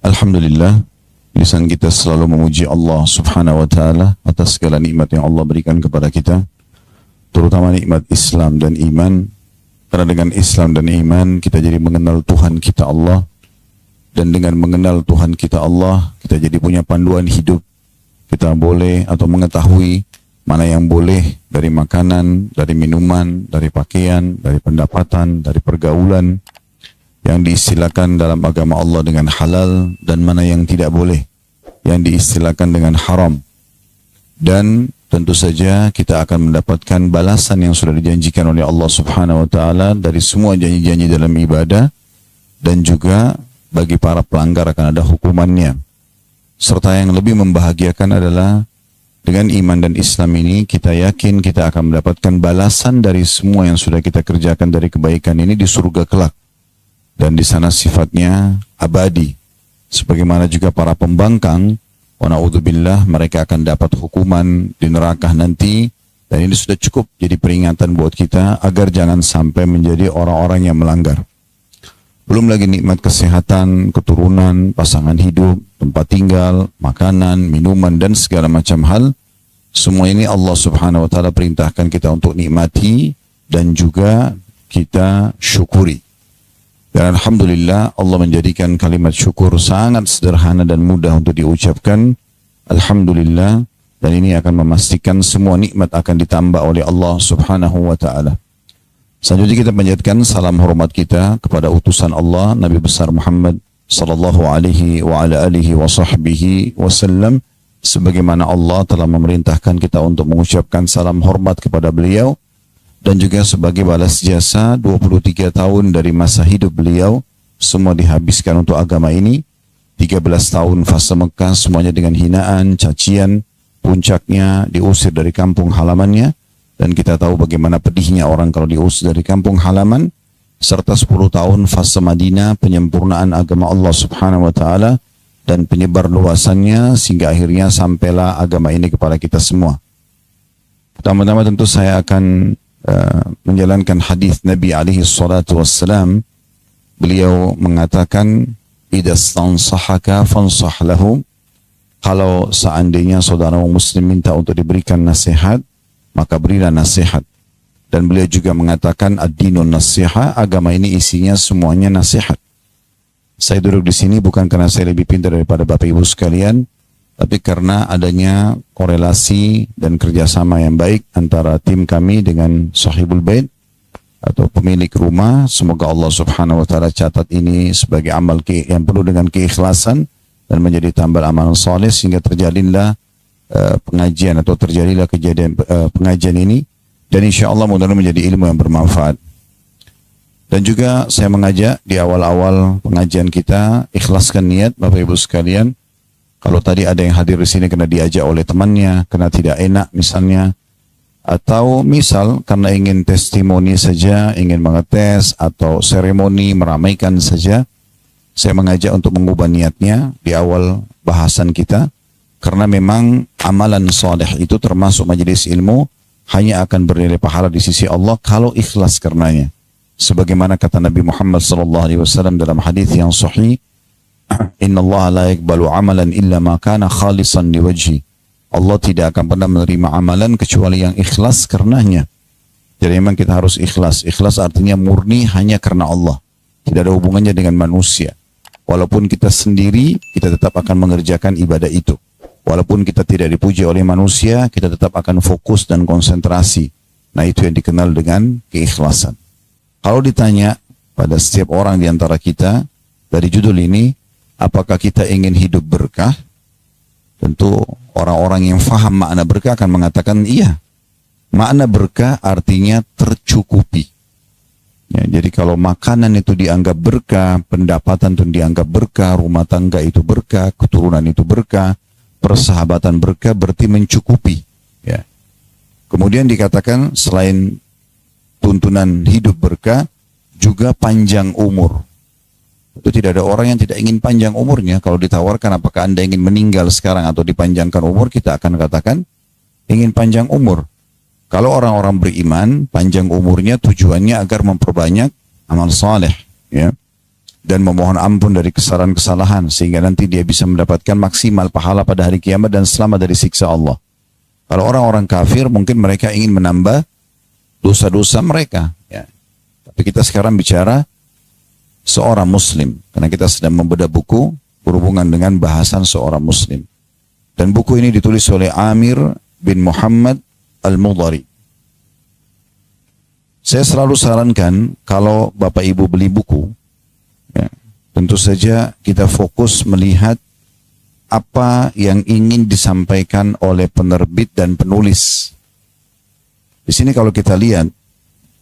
Alhamdulillah, lisan kita selalu memuji Allah Subhanahu wa taala atas segala nikmat yang Allah berikan kepada kita, terutama nikmat Islam dan iman. Karena dengan Islam dan iman kita jadi mengenal Tuhan kita Allah, dan dengan mengenal Tuhan kita Allah, kita jadi punya panduan hidup. Kita boleh atau mengetahui mana yang boleh dari makanan, dari minuman, dari pakaian, dari pendapatan, dari pergaulan yang diistilahkan dalam agama Allah dengan halal, dan mana yang tidak boleh, yang diistilahkan dengan haram. Dan tentu saja kita akan mendapatkan balasan yang sudah dijanjikan oleh Allah Subhanahu wa taala dari semua janji-janji dalam ibadah, dan juga bagi para pelanggar akan ada hukumannya. Serta yang lebih membahagiakan adalah dengan iman dan Islam ini kita yakin kita akan mendapatkan balasan dari semua yang sudah kita kerjakan dari kebaikan ini di surga kelak. Dan di sana sifatnya abadi. Sebagaimana juga para pembangkang, wa na'udzubillah, mereka akan dapat hukuman di neraka nanti. Dan ini sudah cukup jadi peringatan buat kita agar jangan sampai menjadi orang-orang yang melanggar. Belum lagi nikmat kesehatan, keturunan, pasangan hidup, tempat tinggal, makanan, minuman, dan segala macam hal. Semua ini Allah Subhanahu wa taala perintahkan kita untuk nikmati dan juga kita syukuri. Dan Alhamdulillah, Allah menjadikan kalimat syukur sangat sederhana dan mudah untuk diucapkan. Alhamdulillah, dan ini akan memastikan semua nikmat akan ditambah oleh Allah Subhanahu wa ta'ala. Selanjutnya kita panjatkan salam hormat kita kepada utusan Allah, Nabi besar Muhammad sallallahu alaihi wa ala alihi wa sahbihi wasallam, sebagaimana Allah telah memerintahkan kita untuk mengucapkan salam hormat kepada beliau. Dan juga sebagai balas jasa 23 tahun dari masa hidup beliau semua dihabiskan untuk agama ini. 13 tahun fase Mekah semuanya dengan hinaan, cacian, puncaknya diusir dari kampung halamannya. Dan kita tahu bagaimana pedihnya orang kalau diusir dari kampung halaman. Serta 10 tahun fase Madinah, penyempurnaan agama Allah Subhanahu wa ta'ala dan penyebar luasannya sehingga akhirnya sampailah agama ini kepada kita semua. Pertama-tama tentu saya akan menjalankan hadis Nabi alaihi salatu wassalam. Beliau mengatakan, idza stansahaka fansah lahu. Kalau seandainya saudara muslim minta untuk diberikan nasihat, maka berilah nasihat. Dan beliau juga mengatakan ad-dinun nasiha, agama ini isinya semuanya nasihat. Saya duduk di sini bukan karena saya lebih pintar daripada Bapak Ibu sekalian, tapi karena adanya korelasi dan kerjasama yang baik antara tim kami dengan sahibul bait atau pemilik rumah. Semoga Allah Subhanahu wa taala catat ini sebagai amal yang penuh dengan keikhlasan dan menjadi tambal amal saleh sehingga terjalinlah pengajian atau terjadilah kejadian pengajian ini, dan insyaallah mudah-mudahan menjadi ilmu yang bermanfaat. Dan juga saya mengajak di awal-awal pengajian kita, ikhlaskan niat Bapak Ibu sekalian. Kalau tadi ada yang hadir di sini karena diajak oleh temannya, karena tidak enak misalnya, atau misal karena ingin testimoni saja, ingin mengetes, atau seremoni meramaikan saja, saya mengajak untuk mengubah niatnya di awal bahasan kita, karena memang amalan saleh itu termasuk majelis ilmu hanya akan bernilai pahala di sisi Allah kalau ikhlas karenanya. Sebagaimana kata Nabi Muhammad SAW dalam hadis yang sahih, Inna Allah la yakbalu amalan illa ma kana khalisan liwajhi. Allah tidak akan pernah menerima amalan kecuali yang ikhlas karenanya. Jadi memang kita harus ikhlas. Ikhlas artinya murni hanya karena Allah. Tidak ada hubungannya dengan manusia. Walaupun kita sendiri, kita tetap akan mengerjakan ibadah itu. Walaupun kita tidak dipuji oleh manusia, kita tetap akan fokus dan konsentrasi. Nah, itu yang dikenal dengan keikhlasan. Kalau ditanya pada setiap orang di antara kita dari judul ini, apakah kita ingin hidup berkah? Tentu orang-orang yang faham makna berkah akan mengatakan iya. Makna berkah artinya tercukupi. Ya, jadi kalau makanan itu dianggap berkah, pendapatan itu dianggap berkah, rumah tangga itu berkah, keturunan itu berkah, persahabatan berkah, berarti mencukupi. Ya. Kemudian dikatakan selain tuntunan hidup berkah, juga panjang umur. Itu tidak ada orang yang tidak ingin panjang umurnya. Kalau ditawarkan apakah Anda ingin meninggal sekarang atau dipanjangkan umur, kita akan katakan ingin panjang umur. Kalau orang-orang beriman, panjang umurnya tujuannya agar memperbanyak amal saleh, ya. dan memohon ampun dari kesalahan-kesalahan sehingga nanti dia bisa mendapatkan maksimal pahala pada hari kiamat dan selamat dari siksa Allah. Kalau orang-orang kafir mungkin mereka ingin menambah dosa-dosa mereka, ya. Tapi kita sekarang bicara seorang muslim, karena kita sedang membedah buku berhubungan dengan bahasan seorang muslim. Dan buku ini ditulis oleh Amir bin Muhammad Al-Mudhari. Saya selalu sarankan kalau Bapak Ibu beli buku, ya, tentu saja kita fokus melihat apa yang ingin disampaikan oleh penerbit dan penulis. Di sini kalau kita lihat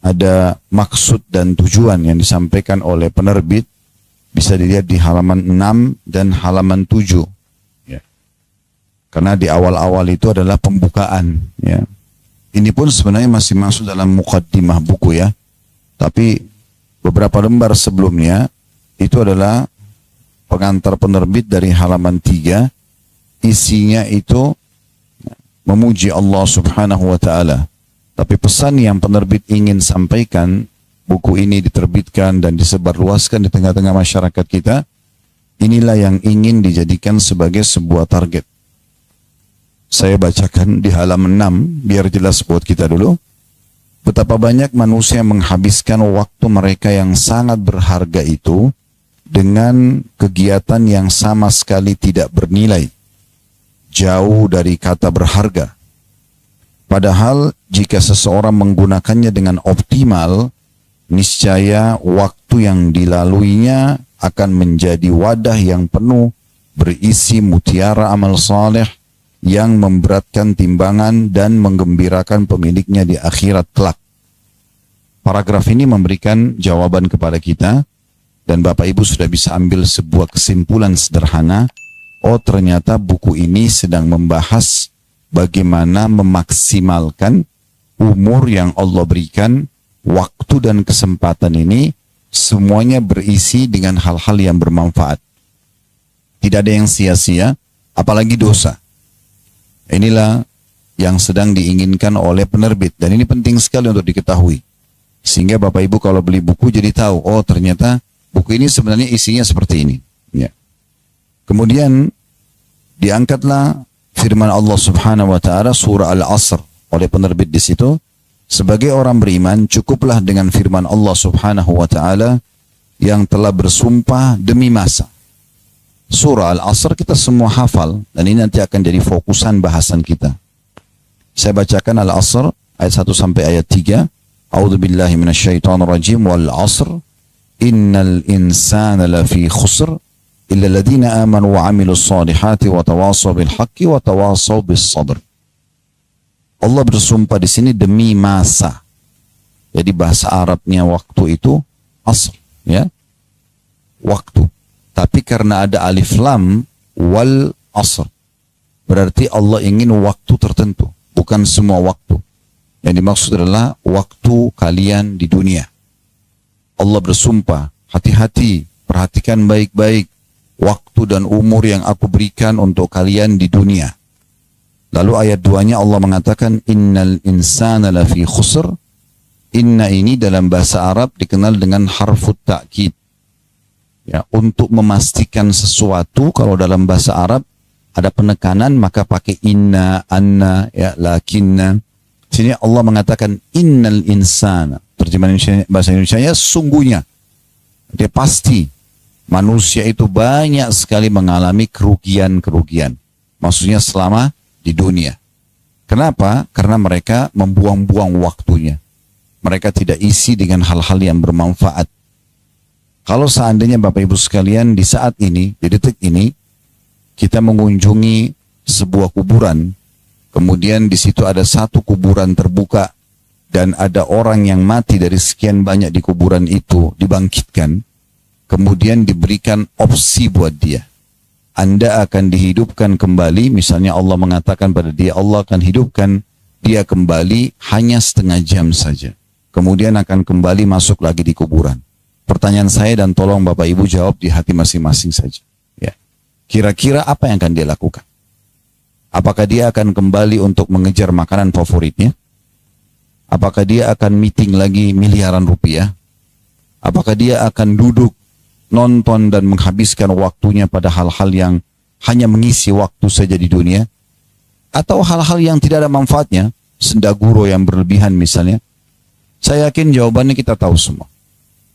ada maksud dan tujuan yang disampaikan oleh penerbit, bisa dilihat di halaman 6 dan halaman 7. Ya. Karena di awal-awal itu adalah pembukaan. Ya. Ini pun sebenarnya masih masuk dalam muqaddimah buku ya. Tapi beberapa lembar sebelumnya itu adalah pengantar penerbit dari halaman 3. Isinya itu memuji Allah Subhanahu wa ta'ala. Tapi pesan yang penerbit ingin sampaikan, buku ini diterbitkan dan disebarluaskan di tengah-tengah masyarakat kita, inilah yang ingin dijadikan sebagai sebuah target. Saya bacakan di halaman 6 biar jelas buat kita dulu. Betapa banyak manusia menghabiskan waktu mereka yang sangat berharga itu dengan kegiatan yang sama sekali tidak bernilai, jauh dari kata berharga. Padahal jika seseorang menggunakannya dengan optimal, niscaya waktu yang dilaluinya akan menjadi wadah yang penuh berisi mutiara amal saleh yang memberatkan timbangan dan menggembirakan pemiliknya di akhirat kelak. Paragraf ini memberikan jawaban kepada kita dan Bapak Ibu sudah bisa ambil sebuah kesimpulan sederhana. Oh, ternyata buku ini sedang membahas bagaimana memaksimalkan umur yang Allah berikan. Waktu dan kesempatan ini semuanya berisi dengan hal-hal yang bermanfaat. Tidak ada yang sia-sia, apalagi dosa. Inilah yang sedang diinginkan oleh penerbit dan ini penting sekali untuk diketahui. Sehingga Bapak Ibu kalau beli buku jadi tahu, oh ternyata buku ini sebenarnya isinya seperti ini. Ya. Kemudian diangkatlah firman Allah Subhanahu wa taala surah Al-Asr oleh penerbit di situ. Sebagai orang beriman cukuplah dengan firman Allah Subhanahu wa taala yang telah bersumpah demi masa. Surah Al-Asr kita semua hafal dan ini nanti akan jadi fokusan bahasan kita. Saya bacakan Al-Asr ayat 1 sampai ayat 3. A'udzubillahi minasyaitonirrajim wal 'asr innal insana lafi khusr illa alladziina aamanu wa 'amilus shalihati wa tawashaw bil haqqi wa tawashaw bis sabr. Allah bersumpah di sini demi masa. Jadi bahasa Arabnya waktu itu asr, ya. Waktu. Tapi karena ada alif lam wal asr, berarti Allah ingin waktu tertentu, bukan semua waktu. Yang dimaksud adalah waktu kalian di dunia. Allah bersumpah, hati-hati, perhatikan baik-baik waktu dan umur yang aku berikan untuk kalian di dunia. Lalu ayat 2-nya Allah mengatakan innal insana lafi khusr. Inna ini dalam bahasa Arab dikenal dengan harfut ta'kid. Ya, untuk memastikan sesuatu kalau dalam bahasa Arab ada penekanan maka pakai inna, anna, ya, lakinna. Sini Allah mengatakan innal insana. Terjemahan bahasa Indonesianya sungguhnya. Dia pasti manusia itu banyak sekali mengalami kerugian-kerugian. Maksudnya selama di dunia. Kenapa? Karena mereka membuang-buang waktunya. Mereka tidak isi dengan hal-hal yang bermanfaat. Kalau seandainya Bapak Ibu sekalian di saat ini, di detik ini, kita mengunjungi sebuah kuburan, kemudian di situ ada satu kuburan terbuka, dan ada orang yang mati dari sekian banyak di kuburan itu dibangkitkan, kemudian diberikan opsi buat dia. Anda akan dihidupkan kembali, misalnya Allah mengatakan pada dia, Allah akan hidupkan dia kembali hanya setengah jam saja. Kemudian akan kembali masuk lagi di kuburan. Pertanyaan saya dan tolong Bapak Ibu jawab di hati masing-masing saja. Ya. Kira-kira apa yang akan dia lakukan? Apakah dia akan kembali untuk mengejar makanan favoritnya? Apakah dia akan meeting lagi miliaran rupiah? Apakah dia akan duduk nonton dan menghabiskan waktunya pada hal-hal yang hanya mengisi waktu saja di dunia, atau hal-hal yang tidak ada manfaatnya, sendaguro yang berlebihan misalnya. Saya yakin jawabannya kita tahu semua.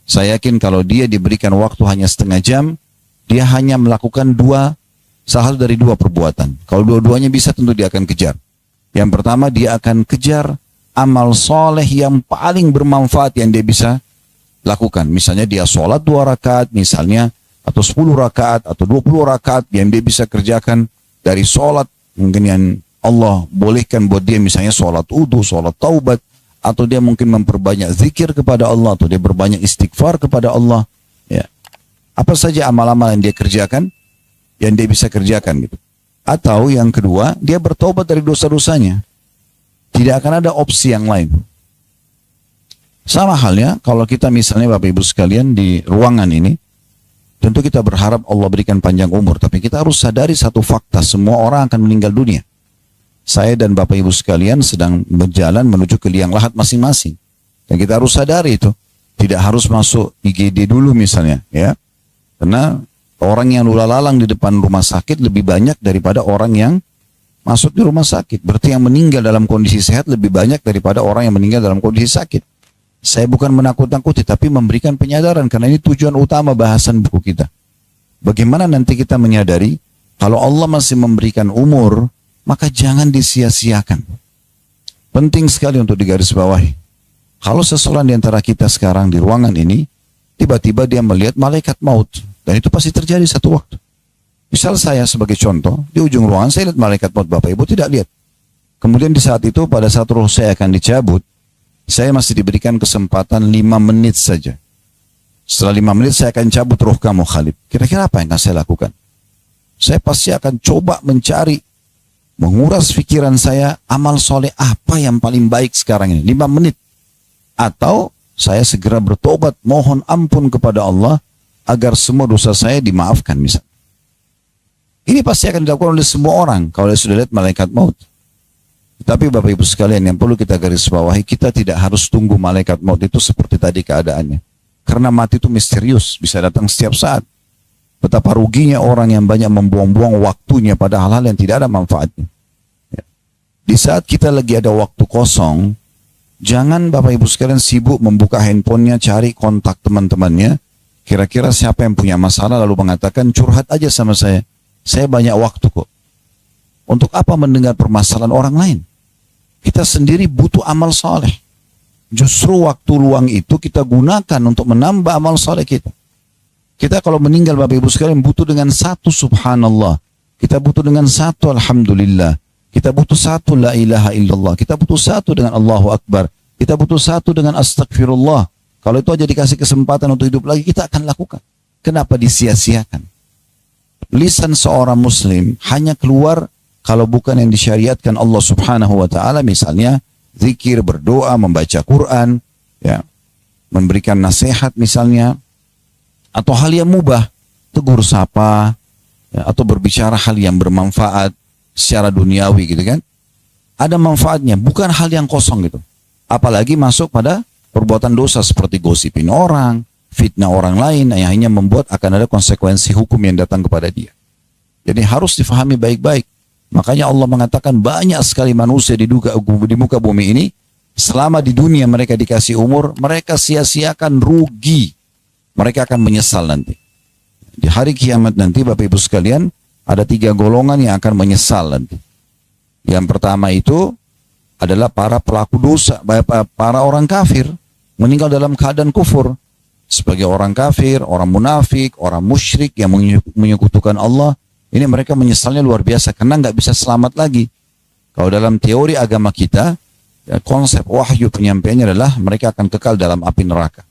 Saya yakin kalau dia diberikan waktu hanya setengah jam, dia hanya melakukan salah satu dari dua perbuatan. Kalau dua-duanya bisa, tentu dia akan kejar. Yang pertama, dia akan kejar amal soleh yang paling bermanfaat yang dia bisa lakukan. Misalnya dia sholat 2 rakaat misalnya, atau 10 rakaat, atau 20 rakaat yang dia bisa kerjakan dari sholat mungkin yang Allah bolehkan buat dia, misalnya sholat wudu, sholat taubat, atau dia mungkin memperbanyak zikir kepada Allah, atau dia berbanyak istighfar kepada Allah. Ya. Apa saja amal-amal yang dia kerjakan, yang dia bisa kerjakan gitu. Atau yang kedua, dia bertobat dari dosa-dosanya. Tidak akan ada opsi yang lain. Sama halnya kalau kita misalnya Bapak Ibu sekalian di ruangan ini, tentu kita berharap Allah berikan panjang umur, tapi kita harus sadari satu fakta, semua orang akan meninggal dunia. Saya dan Bapak Ibu sekalian sedang berjalan menuju ke liang lahat masing-masing. Dan kita harus sadari itu. Tidak harus masuk IGD dulu misalnya, ya. Karena orang yang lalang di depan rumah sakit lebih banyak daripada orang yang masuk di rumah sakit. Berarti yang meninggal dalam kondisi sehat lebih banyak daripada orang yang meninggal dalam kondisi sakit. Saya bukan menakut-nakuti, tapi memberikan penyadaran, karena ini tujuan utama bahasan buku kita. Bagaimana nanti kita menyadari kalau Allah masih memberikan umur, maka jangan disia-siakan. Penting sekali untuk digarisbawahi. Kalau seseorang di antara kita sekarang di ruangan ini, tiba-tiba dia melihat malaikat maut, dan itu pasti terjadi satu waktu. Misal saya sebagai contoh, di ujung ruangan saya lihat malaikat maut, Bapak Ibu tidak lihat. Kemudian di saat itu, pada saat roh saya akan dicabut, saya masih diberikan kesempatan 5 menit saja. Setelah 5 menit saya akan cabut roh kamu, Khalid. Kira-kira apa yang akan saya lakukan? Saya pasti akan coba mencari, menguras pikiran saya, amal soleh apa yang paling baik sekarang ini, 5 menit. Atau saya segera bertobat, mohon ampun kepada Allah, agar semua dosa saya dimaafkan misalnya. Ini pasti akan dilakukan oleh semua orang, kalau sudah lihat malaikat maut. Tapi Bapak Ibu sekalian, yang perlu kita garis bawahi, kita tidak harus tunggu malaikat maut itu seperti tadi keadaannya. Karena mati itu misterius, bisa datang setiap saat. Betapa ruginya orang yang banyak membuang-buang waktunya pada hal-hal yang tidak ada manfaatnya. Ya. Di saat kita lagi ada waktu kosong, jangan Bapak Ibu sekalian sibuk membuka handphonenya, cari kontak teman-temannya. Kira-kira siapa yang punya masalah lalu mengatakan, curhat aja sama saya. Saya banyak waktu kok. Untuk apa mendengar permasalahan orang lain? Kita sendiri butuh amal soleh. Justru waktu luang itu kita gunakan untuk menambah amal soleh kita. Kita kalau meninggal Bapak Ibu sekalian butuh dengan 1 subhanallah. Kita butuh dengan 1 alhamdulillah. Kita butuh 1 la ilaha illallah. Kita butuh 1 dengan Allahu Akbar. Kita butuh 1 dengan astagfirullah. Kalau itu aja dikasih kesempatan untuk hidup lagi, kita akan lakukan. Kenapa disia-siakan? Lisan seorang muslim hanya keluar kalau bukan yang disyariatkan Allah subhanahu wa ta'ala, misalnya zikir, berdoa, membaca Quran, ya, memberikan nasihat misalnya, atau hal yang mubah, tegur sapa, ya, atau berbicara hal yang bermanfaat secara duniawi gitu kan. Ada manfaatnya, bukan hal yang kosong gitu. Apalagi masuk pada perbuatan dosa seperti gosipin orang, fitnah orang lain, yang hanya membuat akan ada konsekuensi hukum yang datang kepada dia. Jadi harus difahami baik-baik. Makanya Allah mengatakan banyak sekali manusia di muka bumi ini, selama di dunia mereka dikasih umur, mereka sia-siakan, rugi. Mereka akan menyesal nanti. Di hari kiamat nanti Bapak Ibu sekalian, ada 3 golongan yang akan menyesal nanti. Yang pertama itu adalah para pelaku dosa, para orang kafir, meninggal dalam keadaan kufur. Sebagai orang kafir, orang munafik, orang musyrik yang menyekutukan Allah, ini mereka menyesalnya luar biasa karena nggak bisa selamat lagi. Kalau dalam teori agama kita, ya, konsep wahyu penyampaiannya adalah mereka akan kekal dalam api neraka.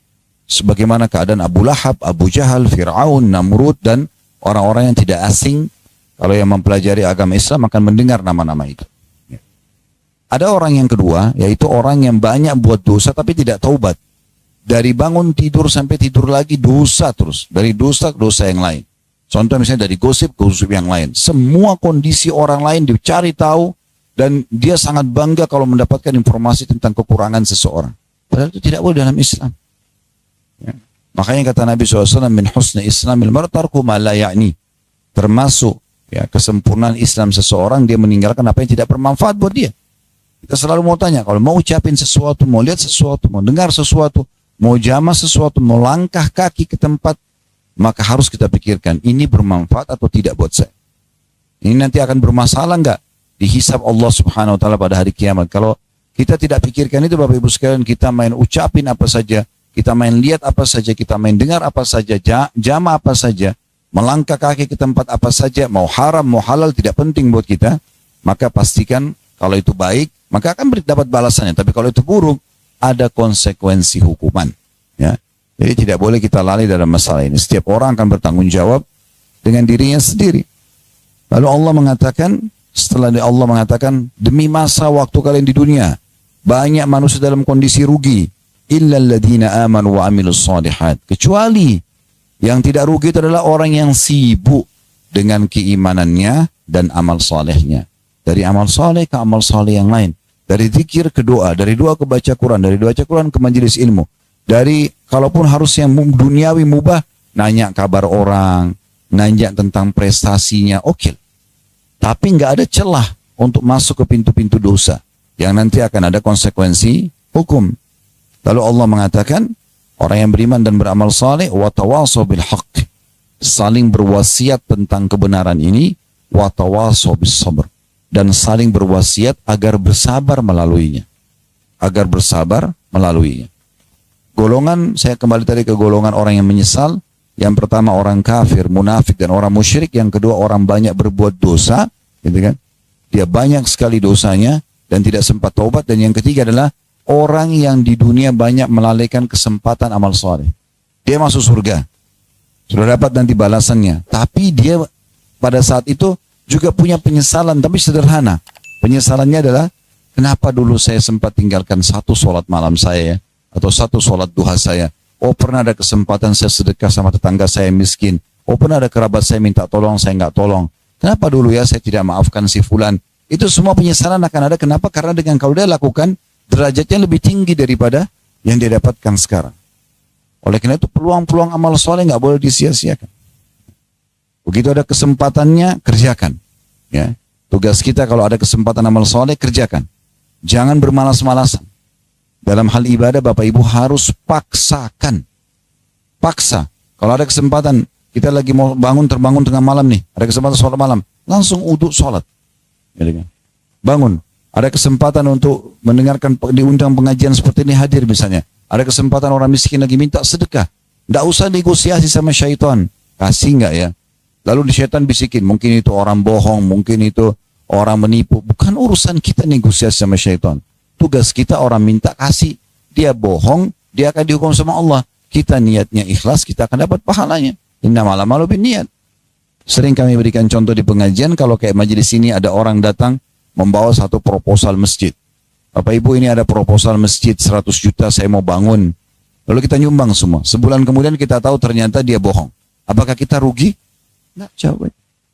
Sebagaimana keadaan Abu Lahab, Abu Jahal, Fir'aun, Namrud, dan orang-orang yang tidak asing, kalau yang mempelajari agama Islam akan mendengar nama-nama itu. Ya. Ada orang yang kedua, yaitu orang yang banyak buat dosa tapi tidak taubat. Dari bangun tidur sampai tidur lagi dosa terus. Dari dosa ke dosa yang lain. Contoh misalnya dari gosip ke gosip yang lain. Semua kondisi orang lain dicari tahu, dan dia sangat bangga kalau mendapatkan informasi tentang kekurangan seseorang. Padahal itu tidak boleh dalam Islam. Ya. Makanya kata Nabi SAW, min husni islamil mar tarku ma la ya'ni. Termasuk ya kesempurnaan Islam seseorang, dia meninggalkan apa yang tidak bermanfaat buat dia. Kita selalu mau tanya, kalau mau ucapin sesuatu, mau lihat sesuatu, mau dengar sesuatu, mau jamah sesuatu, mau langkah kaki ke tempat, maka harus kita pikirkan, ini bermanfaat atau tidak buat saya. Ini nanti akan bermasalah enggak dihisab Allah Subhanahu wa taala pada hari kiamat. Kalau kita tidak pikirkan itu, Bapak Ibu sekalian, kita main ucapin apa saja, kita main lihat apa saja, kita main dengar apa saja, jamah apa saja, melangkah kaki ke tempat apa saja, mau haram, mau halal, tidak penting buat kita, maka pastikan kalau itu baik, maka akan dapat balasannya. Tapi kalau itu buruk, ada konsekuensi hukuman. Ya. Jadi tidak boleh kita lalai dalam masalah ini. Setiap orang akan bertanggung jawab dengan dirinya sendiri. Lalu Allah mengatakan, setelah Allah mengatakan, demi masa waktu kalian di dunia, banyak manusia dalam kondisi rugi. Illa alladhina amanu wa amilus shalihat. Kecuali yang tidak rugi itu adalah orang yang sibuk dengan keimanannya dan amal salehnya. Dari amal saleh ke amal saleh yang lain. Dari zikir ke doa, dari doa ke baca Quran, dari baca Quran ke majelis ilmu. Dari kalaupun harus yang duniawi mubah, nanya kabar orang, nanya tentang prestasinya, oke. Tapi nggak ada celah untuk masuk ke pintu-pintu dosa yang nanti akan ada konsekuensi hukum. Lalu Allah mengatakan, orang yang beriman dan beramal saleh, wa tawassaw bil haqq, saling berwasiat tentang kebenaran ini, wa tawassaw bis sabr, dan saling berwasiat agar bersabar melaluinya. Agar bersabar melaluinya. Golongan, saya kembali tadi ke golongan orang yang menyesal. Yang pertama orang kafir, munafik, dan orang musyrik. Yang kedua orang banyak berbuat dosa, gitu kan? Dia banyak sekali dosanya dan tidak sempat taubat. Dan yang ketiga adalah orang yang di dunia banyak melalaikan kesempatan amal saleh. Dia masuk surga, sudah dapat nanti balasannya. Tapi dia pada saat itu juga punya penyesalan, tapi sederhana. Penyesalannya adalah, kenapa dulu saya sempat tinggalkan satu sholat malam saya ya, atau satu sholat duha saya. Oh, pernah ada kesempatan saya sedekah sama tetangga saya miskin. Oh, pernah ada kerabat saya minta tolong, saya nggak tolong. Kenapa dulu ya saya tidak maafkan si fulan? Itu semua penyesalan akan ada. Kenapa? Karena dengan kalau dia lakukan, derajatnya lebih tinggi daripada yang dia dapatkan sekarang. Oleh karena itu peluang-peluang amal soleh nggak boleh disia-siakan. Begitu ada kesempatannya, kerjakan. Ya, tugas kita kalau ada kesempatan amal soleh, kerjakan. Jangan bermalas-malasan. Dalam hal ibadah, Bapak Ibu harus paksakan. Paksa. Kalau ada kesempatan, kita lagi mau terbangun tengah malam nih, ada kesempatan sholat malam, langsung uduk sholat. Bangun. Ada kesempatan untuk mendengarkan, diundang pengajian seperti ini, hadir misalnya. Ada kesempatan orang miskin lagi minta sedekah. Tidak usah negosiasi sama syaitan. Kasih nggak ya? Lalu di syaitan bisikin, mungkin itu orang bohong, mungkin itu orang menipu. Bukan urusan kita negosiasi sama syaitan. Tugas kita orang minta kasih. Dia bohong, dia akan dihukum sama Allah. Kita niatnya ikhlas, kita akan dapat pahalanya. Innamal a'malu binniyat. Sering kami berikan contoh di pengajian, kalau kayak majelis ini ada orang datang membawa satu proposal masjid. Bapak Ibu, ini ada proposal masjid 100 juta saya mau bangun. Lalu kita nyumbang semua. Sebulan kemudian kita tahu ternyata dia bohong. Apakah kita rugi? Nggak, jawab.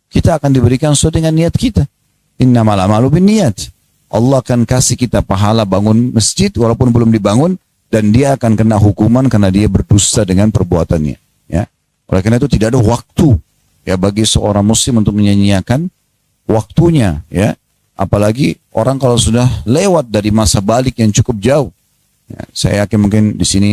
Kita akan diberikan sesuai dengan niat kita. Innamal a'malu binniyat. Allah akan kasih kita pahala bangun masjid walaupun belum dibangun, dan dia akan kena hukuman karena dia berdusta dengan perbuatannya. Ya. Oleh karena itu tidak ada waktu ya bagi seorang muslim untuk menyanyiakan waktunya. Ya. Apalagi orang kalau sudah lewat dari masa balik yang cukup jauh. Ya, saya yakin mungkin di sini,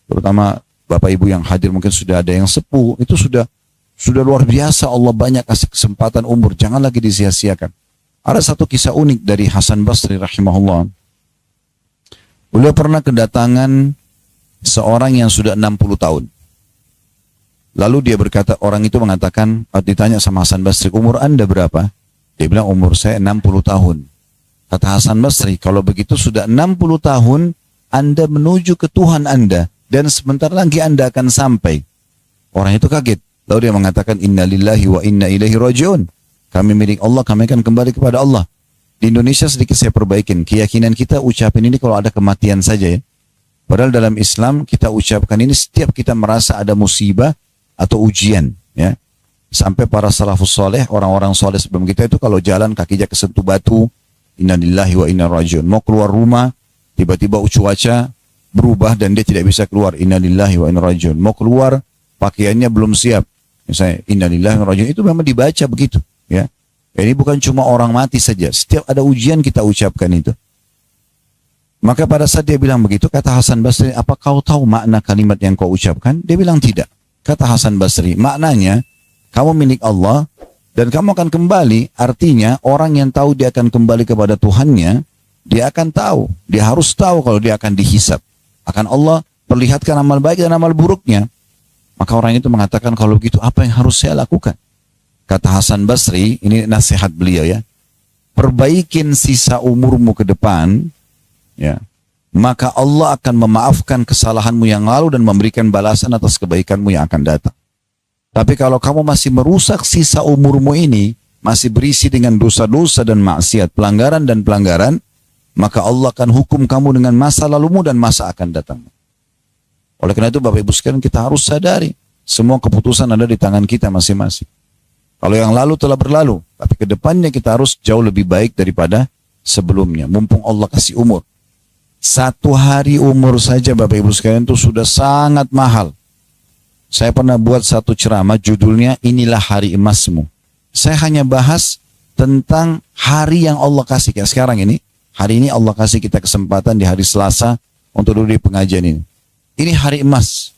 terutama Bapak Ibu yang hadir mungkin sudah ada yang sepuh, itu sudah luar biasa. Allah banyak kasih kesempatan umur, jangan lagi disia-siakan. Ada satu kisah unik dari Hasan Basri rahimahullah. Beliau pernah kedatangan seorang yang sudah 60 tahun. Lalu dia berkata, orang itu mengatakan, ditanya sama Hasan Basri, umur Anda berapa? Dia bilang, umur saya 60 tahun. Kata Hasan Basri, kalau begitu sudah 60 tahun Anda menuju ke Tuhan Anda, dan sebentar lagi Anda akan sampai. Orang itu kaget. Lalu dia mengatakan, inna lillahi wa inna ilaihi raji'un. Kami milik Allah, kami akan kembali kepada Allah. Di Indonesia sedikit saya perbaikin. Keyakinan kita ucapin ini kalau ada kematian saja ya. Padahal dalam Islam kita ucapkan ini setiap kita merasa ada musibah atau ujian. Ya. Sampai para salafus soleh, orang-orang soleh sebelum kita itu kalau jalan kakinya kesentuh batu. Inna lillahi wa inna rajiun. Mau keluar rumah, tiba-tiba cuaca berubah dan dia tidak bisa keluar. Innalillahi wa inna rajiun. Mau keluar pakaiannya belum siap. Misalnya innalillahi wa inna rajiun, itu memang dibaca begitu, ya. Ini bukan cuma orang mati saja. Setiap ada ujian kita ucapkan itu. Maka pada saat dia bilang begitu, kata Hasan Basri, apa kau tahu makna kalimat yang kau ucapkan? Dia bilang tidak. Kata Hasan Basri, maknanya kamu milik Allah dan kamu akan kembali. Artinya orang yang tahu dia akan kembali kepada Tuhannya, dia akan tahu. Dia harus tahu kalau dia akan dihisab. Akan Allah perlihatkan amal baik dan amal buruknya. Maka orang itu mengatakan, kalau begitu apa yang harus saya lakukan? Kata Hasan Basri, ini nasihat beliau ya, perbaikin sisa umurmu ke depan, ya, maka Allah akan memaafkan kesalahanmu yang lalu dan memberikan balasan atas kebaikanmu yang akan datang. Tapi kalau kamu masih merusak sisa umurmu ini, masih berisi dengan dosa-dosa dan maksiat, pelanggaran dan pelanggaran, maka Allah akan hukum kamu dengan masa lalumu dan masa akan datang. Oleh karena itu Bapak Ibu sekalian, kita harus sadari, semua keputusan ada di tangan kita masing-masing. Kalau yang lalu telah berlalu, tapi ke depannya kita harus jauh lebih baik daripada sebelumnya. Mumpung Allah kasih umur. 1 hari umur saja Bapak Ibu sekalian itu sudah sangat mahal. Saya pernah buat satu ceramah, judulnya Inilah Hari Emasmu. Saya hanya bahas tentang hari yang Allah kasih. Kayak sekarang ini, hari ini Allah kasih kita kesempatan di hari Selasa untuk duduk di pengajian ini. Ini hari emas.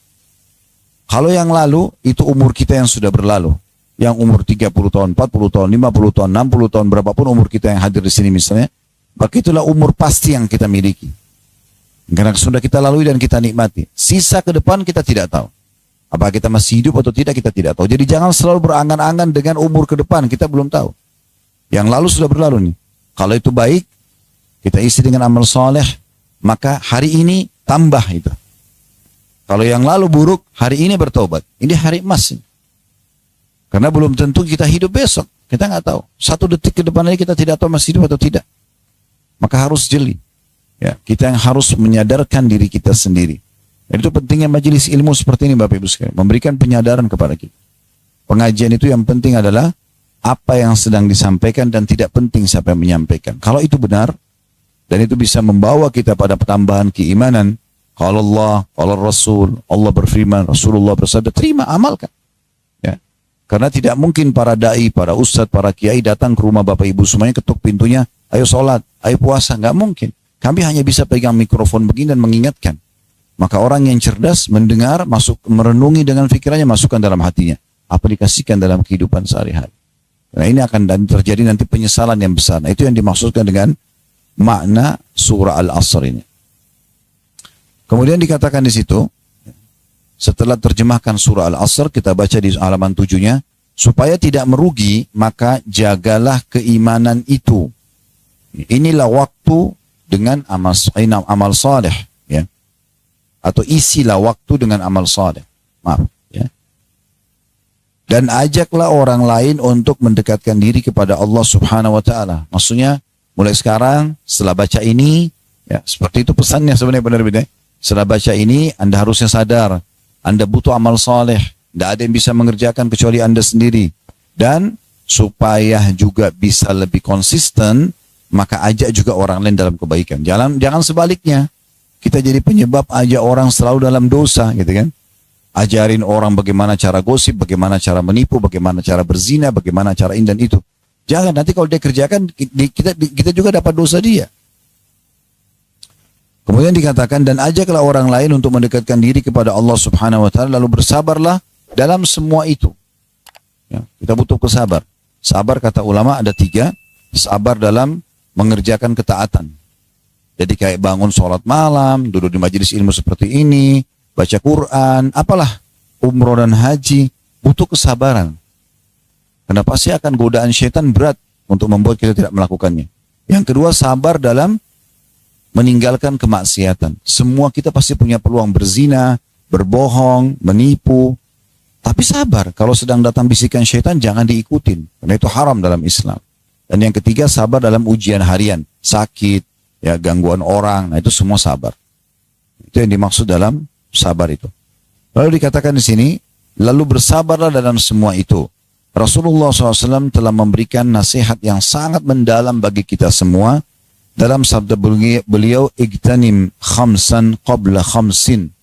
Kalau yang lalu, itu umur kita yang sudah berlalu. Yang umur 30 tahun, 40 tahun, 50 tahun, 60 tahun, berapapun umur kita yang hadir di sini misalnya, maka itulah umur pasti yang kita miliki. Karena sudah kita lalui dan kita nikmati. Sisa ke depan kita tidak tahu. Apakah kita masih hidup atau tidak, kita tidak tahu. Jadi jangan selalu berangan-angan dengan umur ke depan, kita belum tahu. Yang lalu sudah berlalu nih. Kalau itu baik, kita isi dengan amal soleh, maka hari ini tambah itu. Kalau yang lalu buruk, hari ini bertobat. Ini hari emas. Karena belum tentu kita hidup besok. Kita nggak tahu. 1 detik ke depan lagi kita tidak tahu masih hidup atau tidak. Maka harus jeli. Ya, kita yang harus menyadarkan diri kita sendiri. Dan itu pentingnya majelis ilmu seperti ini Bapak Ibu sekalian. Memberikan penyadaran kepada kita. Pengajian itu yang penting adalah apa yang sedang disampaikan dan tidak penting siapa yang menyampaikan. Kalau itu benar, dan itu bisa membawa kita pada pertambahan keimanan. Kalau Allah, kalau Rasul, Allah berfirman, Rasulullah bersabda, terima, amalkan. Karena tidak mungkin para da'i, para ustadz, para kiai datang ke rumah Bapak Ibu semuanya ketuk pintunya, ayo sholat, ayo puasa, nggak mungkin. Kami hanya bisa pegang mikrofon begini dan mengingatkan. Maka orang yang cerdas mendengar, masuk merenungi dengan pikirannya, masukkan dalam hatinya, aplikasikan dalam kehidupan sehari-hari. Nah ini akan terjadi nanti penyesalan yang besar. Nah itu yang dimaksudkan dengan makna surah Al-Asr ini. Kemudian dikatakan di situ, setelah terjemahkan surah Al-Asr, kita baca di halaman 7-nya, supaya tidak merugi, maka jagalah keimanan itu. Inilah waktu dengan amal saleh, ya. Atau isilah waktu dengan amal saleh. Maaf, ya. Dan ajaklah orang lain untuk mendekatkan diri kepada Allah Subhanahu wa taala. Maksudnya, mulai sekarang setelah baca ini, ya, seperti itu pesannya sebenarnya benar-benar. Setelah baca ini, Anda harusnya sadar Anda butuh amal saleh, tidak ada yang bisa mengerjakan kecuali Anda sendiri. Dan supaya juga bisa lebih konsisten, maka ajak juga orang lain dalam kebaikan. Jangan sebaliknya. Kita jadi penyebab ajak orang selalu dalam dosa, gitu kan? Ajarin orang bagaimana cara gosip, bagaimana cara menipu, bagaimana cara berzina, bagaimana cara ini dan itu. Jangan, nanti kalau dia kerjakan, kita juga dapat dosa dia. Kemudian dikatakan, dan ajaklah orang lain untuk mendekatkan diri kepada Allah Subhanahu wa taala, lalu bersabarlah dalam semua itu. Ya, kita butuh kesabar. Sabar kata ulama ada 3. Sabar dalam mengerjakan ketaatan. Jadi kayak bangun sholat malam, duduk di majelis ilmu seperti ini, baca Quran, apalah, umroh dan haji, butuh kesabaran. Karena pasti akan godaan syaitan berat untuk membuat kita tidak melakukannya. Yang kedua, sabar dalam meninggalkan kemaksiatan. Semua kita pasti punya peluang berzina, berbohong, menipu. Tapi sabar, kalau sedang datang bisikan syaitan jangan diikutin. Karena itu haram dalam Islam. Dan yang ketiga, sabar dalam ujian harian. Sakit, ya, gangguan orang, nah itu semua sabar. Itu yang dimaksud dalam sabar itu. Lalu dikatakan di sini, lalu bersabarlah dalam semua itu. Rasulullah SAW telah memberikan nasihat yang sangat mendalam bagi kita semua, dalam sabda beliau, igtanim khamsan qabla khamsin.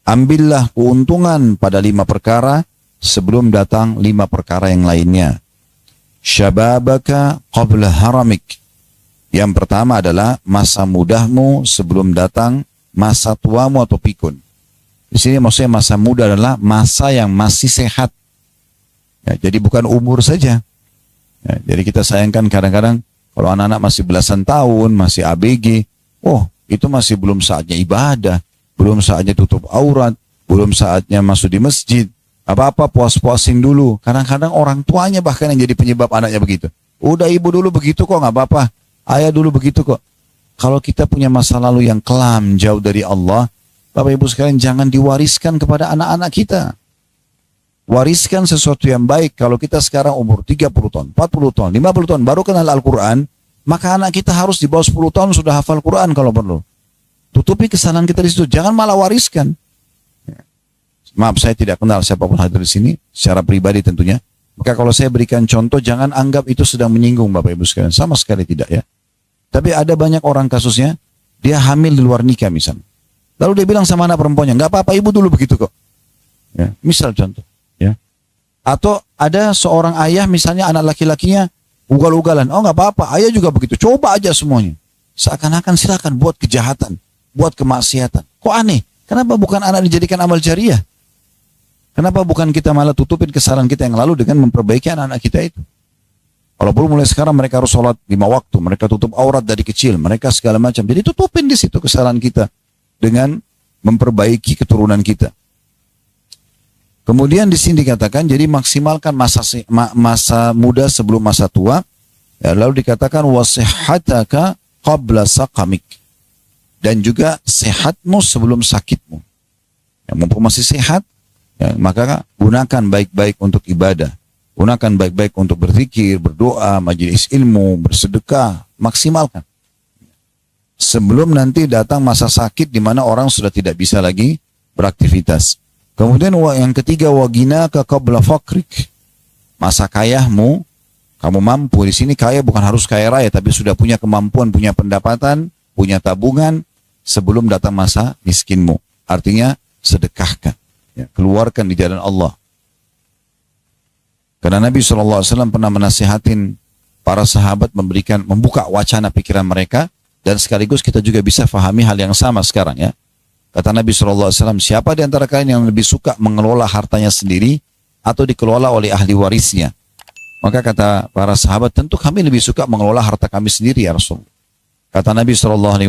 Ambillah keuntungan pada 5 perkara sebelum datang 5 perkara yang lainnya. Syababaka qabla haramik. Yang pertama adalah masa mudahmu sebelum datang masa tuamu atau pikun. Di sini maksudnya masa muda adalah masa yang masih sehat. Ya, jadi bukan umur saja. Ya, jadi kita sayangkan kadang-kadang kalau anak-anak masih belasan tahun, masih ABG, oh itu masih belum saatnya ibadah, belum saatnya tutup aurat, belum saatnya masuk di masjid. Apa-apa puas-puasin dulu. Kadang-kadang orang tuanya bahkan yang jadi penyebab anaknya begitu. Udah ibu dulu begitu kok, nggak apa-apa. Ayah dulu begitu kok. Kalau kita punya masa lalu yang kelam, jauh dari Allah, Bapak Ibu sekalian jangan diwariskan kepada anak-anak kita. Wariskan sesuatu yang baik. Kalau kita sekarang umur 30 tahun, 40 tahun, 50 tahun, baru kenal Al-Quran, maka anak kita harus di bawah 10 tahun sudah hafal Quran kalau perlu. Tutupi kesalahan kita di situ. Jangan malah wariskan. Maaf, saya tidak kenal siapapun hadir di sini, secara pribadi tentunya. Maka kalau saya berikan contoh, jangan anggap itu sedang menyinggung Bapak Ibu sekalian. Sama sekali tidak ya. Tapi ada banyak orang kasusnya, dia hamil di luar nikah misalnya. Lalu dia bilang sama anak perempuannya, nggak apa-apa ibu dulu begitu kok. Ya, misal contoh. Ya. Atau ada seorang ayah misalnya anak laki-lakinya ugal-ugalan. Oh nggak apa-apa, ayah juga begitu. Coba aja semuanya. Seakan-akan silakan buat kejahatan, buat kemaksiatan. Kok aneh? Kenapa bukan anak dijadikan amal jariah? Kenapa bukan kita malah tutupin kesalahan kita yang lalu dengan memperbaiki anak-anak kita itu? Walaupun mulai sekarang mereka harus sholat 5 waktu, mereka tutup aurat dari kecil, mereka segala macam. Jadi tutupin di situ kesalahan kita dengan memperbaiki keturunan kita. Kemudian di sini dikatakan, jadi maksimalkan masa muda sebelum masa tua. Ya, lalu dikatakan wasihhataka qabla saqamik. Dan juga sehatmu sebelum sakitmu. Ya, mumpung masih sehat, ya, maka gunakan baik-baik untuk ibadah. Gunakan baik-baik untuk berzikir, berdoa, majelis ilmu, bersedekah. Maksimalkan. Sebelum nanti datang masa sakit di mana orang sudah tidak bisa lagi beraktivitas. Kemudian yang ketiga, waginaka qabla fakrik. Masa kayahmu, kamu mampu. Di sini kaya bukan harus kaya raya, tapi sudah punya kemampuan, punya pendapatan, punya tabungan sebelum datang masa miskinmu. Artinya sedekahkan. Ya, keluarkan di jalan Allah. Karena Nabi SAW pernah menasihatin para sahabat membuka wacana pikiran mereka, dan sekaligus kita juga bisa fahami hal yang sama sekarang ya. Kata Nabi SAW, siapa di antara kalian yang lebih suka mengelola hartanya sendiri atau dikelola oleh ahli warisnya? Maka kata para sahabat, tentu kami lebih suka mengelola harta kami sendiri ya Rasul. Kata Nabi SAW,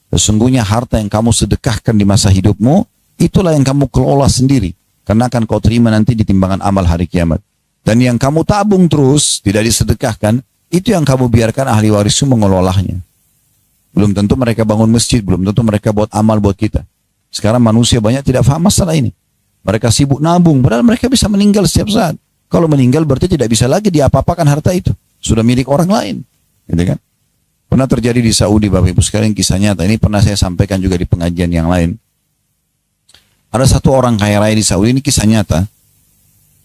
sesungguhnya harta yang kamu sedekahkan di masa hidupmu, itulah yang kamu kelola sendiri. Karena akan kau terima nanti di timbangan amal hari kiamat. Dan yang kamu tabung terus, tidak disedekahkan, itu yang kamu biarkan ahli warismu mengelolanya. Belum tentu mereka bangun masjid, belum tentu mereka buat amal buat kita. Sekarang manusia banyak tidak paham masalah ini. Mereka sibuk nabung, padahal mereka bisa meninggal setiap saat. Kalau meninggal berarti tidak bisa lagi diapa-apakan harta itu. Sudah milik orang lain. Gitu kan? Pernah terjadi di Saudi, Bapak Ibu sekalian, kisah nyata. Ini pernah saya sampaikan juga di pengajian yang lain. Ada satu orang kaya raya di Saudi, ini kisah nyata.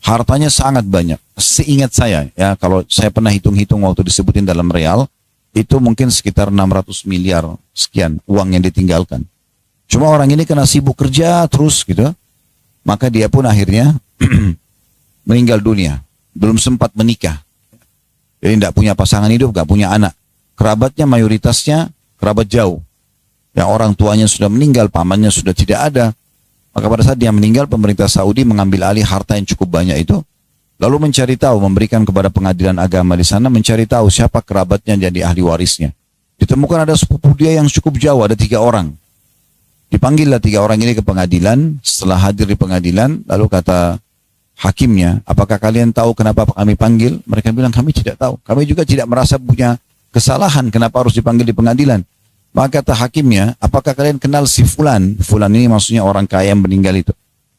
Hartanya sangat banyak. Seingat saya, ya kalau saya pernah hitung-hitung waktu disebutin dalam real, itu mungkin sekitar 600 miliar sekian uang yang ditinggalkan. Cuma orang ini kena sibuk kerja terus gitu, maka dia pun akhirnya meninggal dunia. Belum sempat menikah. Jadi tidak punya pasangan hidup, tidak punya anak. Kerabatnya mayoritasnya kerabat jauh. Yang orang tuanya sudah meninggal, pamannya sudah tidak ada. Maka pada saat dia meninggal, pemerintah Saudi mengambil alih harta yang cukup banyak itu, lalu mencari tahu, memberikan kepada pengadilan agama di sana, mencari tahu siapa kerabatnya jadi ahli warisnya. Ditemukan ada sepupu dia yang cukup jauh, ada 3 orang. Dipanggillah 3 orang ini ke pengadilan. Setelah hadir di pengadilan, lalu kata hakimnya, apakah kalian tahu kenapa kami panggil? Mereka bilang, kami tidak tahu. Kami juga tidak merasa punya kesalahan kenapa harus dipanggil di pengadilan. Maka kata hakimnya, apakah kalian kenal si Fulan? Fulan ini maksudnya orang kaya yang meninggal itu.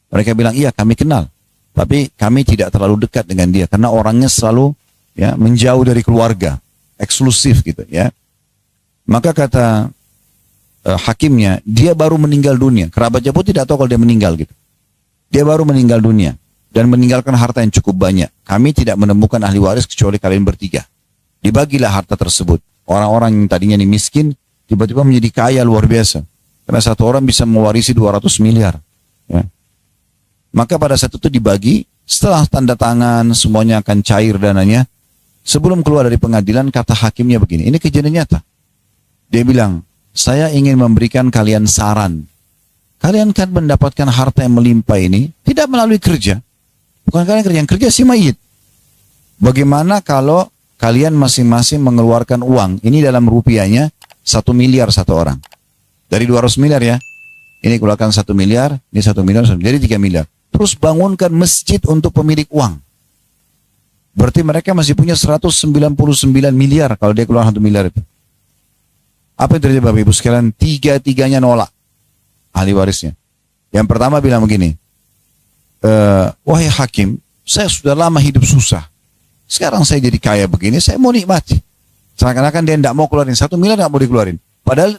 Mereka bilang, iya kami kenal. Tapi kami tidak terlalu dekat dengan dia. Karena orangnya selalu ya menjauh dari keluarga. Eksklusif gitu ya. Maka kata hakimnya, dia baru meninggal dunia. Kerabatnya pun tidak tahu kalau dia meninggal gitu. Dia baru meninggal dunia. Dan meninggalkan harta yang cukup banyak. Kami tidak menemukan ahli waris kecuali kalian bertiga. Dibagilah harta tersebut. Orang-orang yang tadinya ini miskin, tiba-tiba menjadi kaya luar biasa. Karena satu orang bisa mewarisi 200 miliar. Ya. Maka pada saat itu dibagi, setelah tanda tangan, semuanya akan cair dananya. Sebelum keluar dari pengadilan, kata hakimnya begini, ini kejadian nyata. Dia bilang, saya ingin memberikan kalian saran. Kalian kan mendapatkan harta yang melimpah ini, tidak melalui kerja. Bukan kalian kerja, yang kerja si mayit. Bagaimana kalau kalian masing-masing mengeluarkan uang, ini dalam rupiahnya 1 miliar satu orang. Dari 200 miliar ya, ini keluarkan 1 miliar, ini 1 miliar, jadi 3 miliar. Terus bangunkan masjid untuk pemilik uang. Berarti mereka masih punya 199 miliar kalau dia keluar 1 miliar itu. Apa yang terjadi Bapak Ibu sekalian? Tiga-tiganya nolak ahli warisnya. Yang pertama bilang begini, wahai hakim, saya sudah lama hidup susah. Sekarang saya jadi kaya begini, saya mau nikmati. Seakan-akan dia tidak mau keluarin 1 miliar, tidak mau dikeluarin. Padahal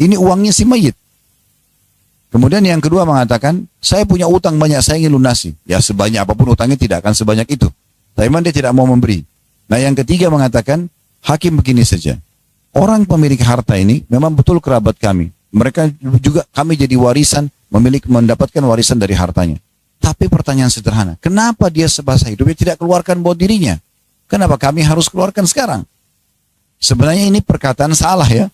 ini uangnya si mayit. Kemudian yang kedua mengatakan, saya punya utang banyak, saya ingin lunasi. Ya sebanyak apapun utangnya tidak akan sebanyak itu. Tapi memang dia tidak mau memberi. Nah yang ketiga mengatakan, hakim begini saja. Orang pemilik harta ini memang betul kerabat kami. Mereka juga kami jadi warisan, mendapatkan warisan dari hartanya. Tapi pertanyaan sederhana, kenapa dia semasa hidupnya tidak keluarkan buat dirinya? Kenapa kami harus keluarkan sekarang? Sebenarnya ini perkataan salah ya.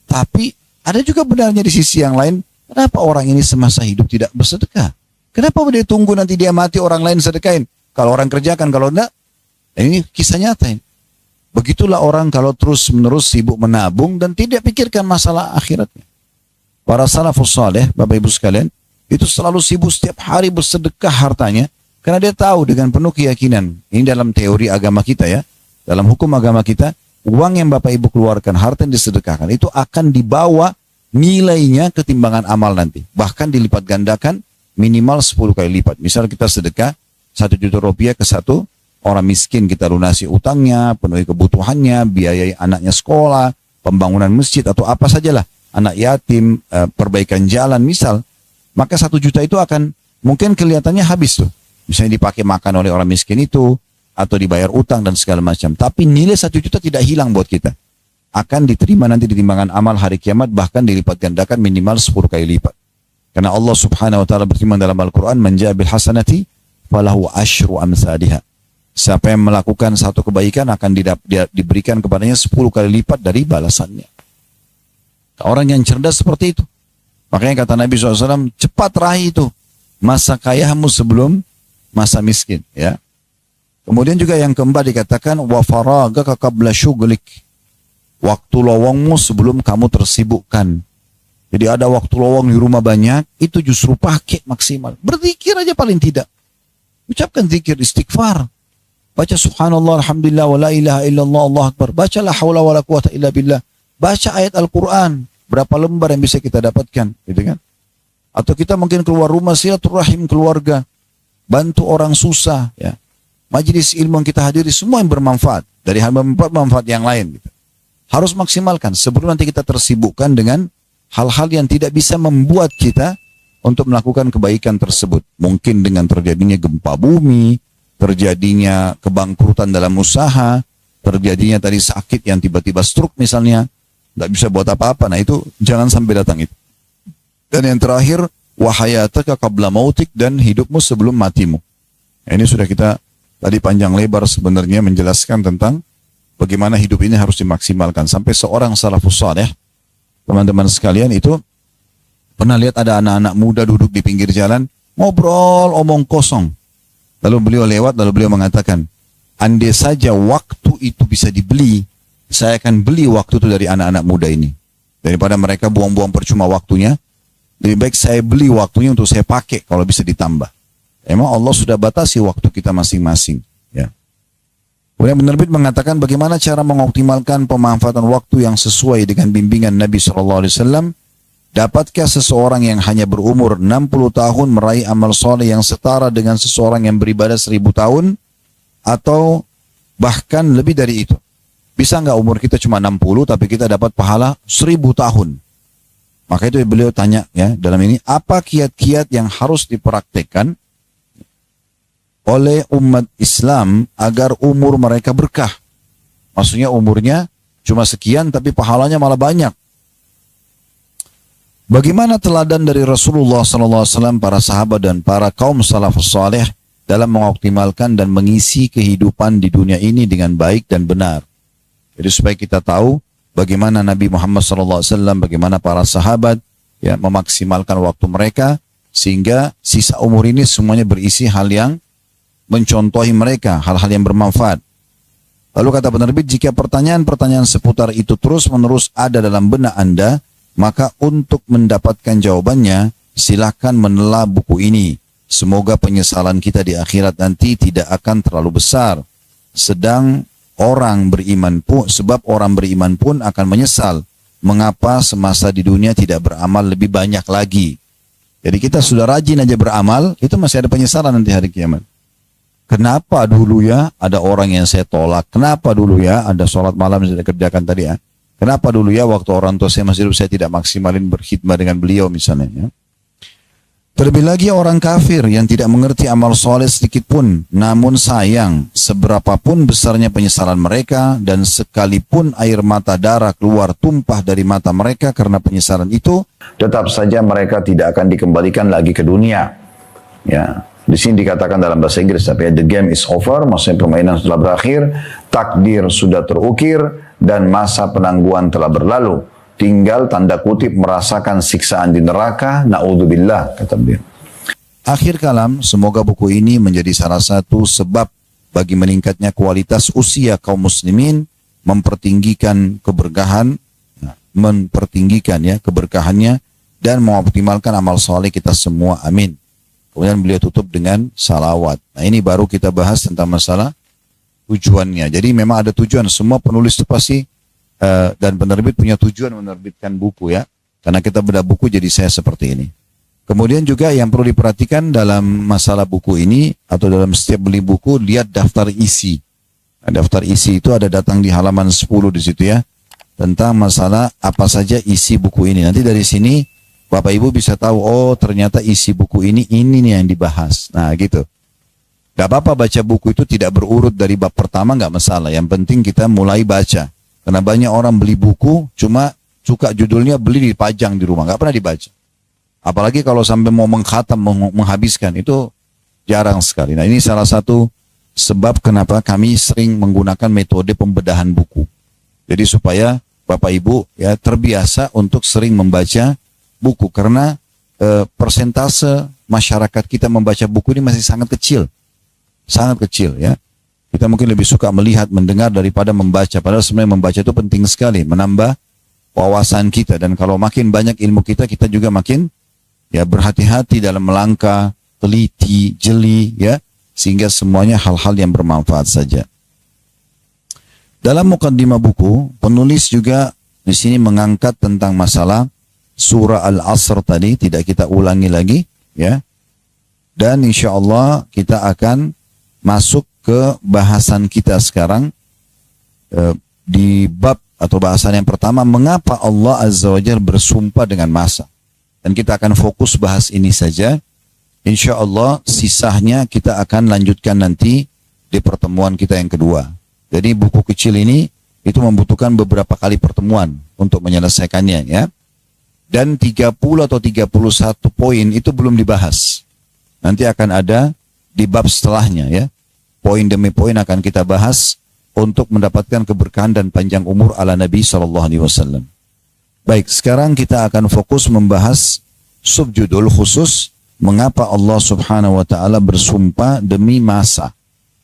Tapi ada juga benarnya di sisi yang lain. Kenapa orang ini semasa hidup tidak bersedekah? Kenapa dia tunggu nanti dia mati orang lain sedekahin? Kalau orang kerjakan, kalau enggak, ini kisah nyata ini. Begitulah orang kalau terus-menerus sibuk menabung dan tidak pikirkan masalah akhiratnya. Para salafus saleh, Bapak Ibu sekalian, itu selalu sibuk setiap hari bersedekah hartanya. Karena dia tahu dengan penuh keyakinan. Ini dalam teori agama kita ya. Dalam hukum agama kita, uang yang Bapak Ibu keluarkan, harta yang disedekahkan, itu akan dibawa nilainya ketimbangan amal nanti. Bahkan dilipat gandakan minimal 10 kali lipat. Misal kita sedekah 1 juta rupiah ke satu orang miskin, kita lunasi utangnya, penuhi kebutuhannya, biayai anaknya sekolah, pembangunan masjid atau apa sajalah, anak yatim, perbaikan jalan misal, maka 1 juta itu akan mungkin kelihatannya habis tuh. Misalnya dipakai makan oleh orang miskin itu, atau dibayar utang dan segala macam. Tapi nilai 1 juta tidak hilang buat kita. Akan diterima nanti di timbangan amal hari kiamat, bahkan dilipat gandakan minimal 10 kali lipat. Karena Allah subhanahu wa ta'ala berfirman dalam Al-Quran, man ja'a bil hasanati falahu asyru amsalihha. Siapa yang melakukan satu kebaikan akan diberikan kepadanya 10 kali lipat dari balasannya. Orang yang cerdas seperti itu. Makanya kata Nabi SAW, cepat raih itu masa kayamu sebelum masa miskin. Ya. Kemudian juga yang keempat dikatakan, wa faragaka qabla syughlik. Waktu lowongmu sebelum kamu tersibukkan. Jadi ada waktu lowong di rumah banyak, itu justru pakai maksimal. Berzikir aja paling tidak. Ucapkan zikir, istighfar. Baca subhanallah, alhamdulillah, wa la ilaha illallah, Allah akbar. Baca la hawla wa la quwata illa billah. Baca ayat Al-Quran. Berapa lembar yang bisa kita dapatkan. Gitu kan? Atau kita mungkin keluar rumah, silaturahim keluarga. Bantu orang susah. Ya. Majelis ilmu yang kita hadiri, semua yang bermanfaat. Dari hal bermanfaat yang lain. Gitu. Harus maksimalkan sebelum nanti kita tersibukkan dengan hal-hal yang tidak bisa membuat kita untuk melakukan kebaikan tersebut. Mungkin dengan terjadinya gempa bumi, terjadinya kebangkrutan dalam usaha, terjadinya tadi sakit yang tiba-tiba stroke misalnya, tidak bisa buat apa-apa. Nah itu jangan sampai datang itu. Dan yang terakhir, wahayataka qabla mautik, dan hidupmu sebelum matimu. Nah, ini sudah kita tadi panjang lebar sebenarnya menjelaskan tentang bagaimana hidup ini harus dimaksimalkan. Sampai seorang salafus saleh, teman-teman sekalian, itu pernah lihat ada anak-anak muda duduk di pinggir jalan, ngobrol, omong kosong. Lalu beliau lewat, lalu beliau mengatakan, andai saja waktu itu bisa dibeli, saya akan beli waktu itu dari anak-anak muda ini. Daripada mereka buang-buang percuma waktunya, lebih baik saya beli waktunya untuk saya pakai kalau bisa ditambah. Emang Allah sudah batasi waktu kita masing-masing. Ya. Kemudian penerbit mengatakan bagaimana cara mengoptimalkan pemanfaatan waktu yang sesuai dengan bimbingan Nabi SAW. Dapatkah seseorang yang hanya berumur 60 tahun meraih amal soleh yang setara dengan seseorang yang beribadah 1000 tahun? Atau bahkan lebih dari itu? Bisa nggak umur kita cuma 60 tapi kita dapat pahala 1000 tahun? Maka itu beliau tanya ya dalam ini, apa kiat-kiat yang harus dipraktekkan oleh umat Islam agar umur mereka berkah? Maksudnya umurnya cuma sekian tapi pahalanya malah banyak. Bagaimana teladan dari Rasulullah SAW, para sahabat dan para kaum salafus saleh dalam mengoptimalkan dan mengisi kehidupan di dunia ini dengan baik dan benar. Jadi supaya kita tahu bagaimana Nabi Muhammad SAW, bagaimana para sahabat ya memaksimalkan waktu mereka sehingga sisa umur ini semuanya berisi hal yang mencontohi mereka, hal-hal yang bermanfaat. Lalu kata penerbit, jika pertanyaan-pertanyaan seputar itu terus-menerus ada dalam benak Anda, maka untuk mendapatkan jawabannya, silakan menelah buku ini. Semoga penyesalan kita di akhirat nanti tidak akan terlalu besar. Sebab orang beriman pun akan menyesal. Mengapa semasa di dunia tidak beramal lebih banyak lagi? Jadi kita sudah rajin aja beramal, itu masih ada penyesalan nanti hari kiamat. Kenapa dulu ya ada orang yang saya tolak? Kenapa dulu ya ada sholat malam yang saya kerjakan tadi ya? Kenapa dulu ya waktu orang tua saya masih hidup saya tidak maksimalin berkhidmat dengan beliau misalnya ya? Terlebih lagi orang kafir yang tidak mengerti amal soleh sedikit pun. Namun sayang, seberapapun besarnya penyesalan mereka dan sekalipun air mata darah keluar tumpah dari mata mereka karena penyesalan itu, tetap saja mereka tidak akan dikembalikan lagi ke dunia. Ya, di sini dikatakan dalam bahasa Inggris, tapi the game is over, maksudnya permainan sudah berakhir, takdir sudah terukir, dan masa penangguhan telah berlalu. Tinggal tanda kutip merasakan siksaan di neraka, na'udzubillah, kata beliau. Akhir kalam, semoga buku ini menjadi salah satu sebab bagi meningkatnya kualitas usia kaum muslimin, mempertinggikan keberkahannya, dan mengoptimalkan amal soleh kita semua, amin. Kemudian beliau tutup dengan salawat. Nah ini baru kita bahas tentang masalah tujuannya. Jadi memang ada tujuan, semua penulis itu pasti dan penerbit punya tujuan menerbitkan buku ya. Karena kita bedah buku jadi saya seperti ini. Kemudian juga yang perlu diperhatikan dalam masalah buku ini atau dalam setiap beli buku, lihat daftar isi. Nah, daftar isi itu ada datang di halaman 10 di situ ya. Tentang masalah apa saja isi buku ini. Nanti dari sini Bapak Ibu bisa tahu, oh ternyata isi buku ini nih yang dibahas. Nah gitu. Gak apa-apa baca buku itu tidak berurut dari bab pertama, gak masalah. Yang penting kita mulai baca. Karena banyak orang beli buku, cuma suka judulnya, beli dipajang di rumah, nggak pernah dibaca. Apalagi kalau sampai mau mengkhatam, menghabiskan, itu jarang sekali. Nah ini salah satu sebab kenapa kami sering menggunakan metode pembedahan buku. Jadi supaya Bapak Ibu ya terbiasa untuk sering membaca buku. Karena persentase masyarakat kita membaca buku ini masih sangat kecil. Sangat kecil ya. Kita mungkin lebih suka melihat, mendengar daripada membaca. Padahal sebenarnya membaca itu penting sekali, menambah wawasan kita. Dan kalau makin banyak ilmu kita, kita juga makin ya berhati-hati dalam melangkah, teliti, jeli, ya, sehingga semuanya hal-hal yang bermanfaat saja. Dalam mukaddimah buku, penulis juga di sini mengangkat tentang masalah surah Al-Asr tadi, tidak kita ulangi lagi, ya. Dan insya Allah kita akan masuk ke bahasan kita sekarang di bab atau bahasan yang pertama, mengapa Allah Azza wa Jalla bersumpah dengan masa. Dan kita akan fokus bahas ini saja. Insya Allah sisanya kita akan lanjutkan nanti di pertemuan kita yang kedua. Jadi buku kecil ini itu membutuhkan beberapa kali pertemuan untuk menyelesaikannya ya. Dan 30 atau 31 poin itu belum dibahas. Nanti akan ada di bab setelahnya ya. Poin demi poin akan kita bahas untuk mendapatkan keberkahan dan panjang umur ala Nabi SAW. Baik, sekarang kita akan fokus membahas subjudul khusus mengapa Allah Subhanahu wa Ta'ala bersumpah demi masa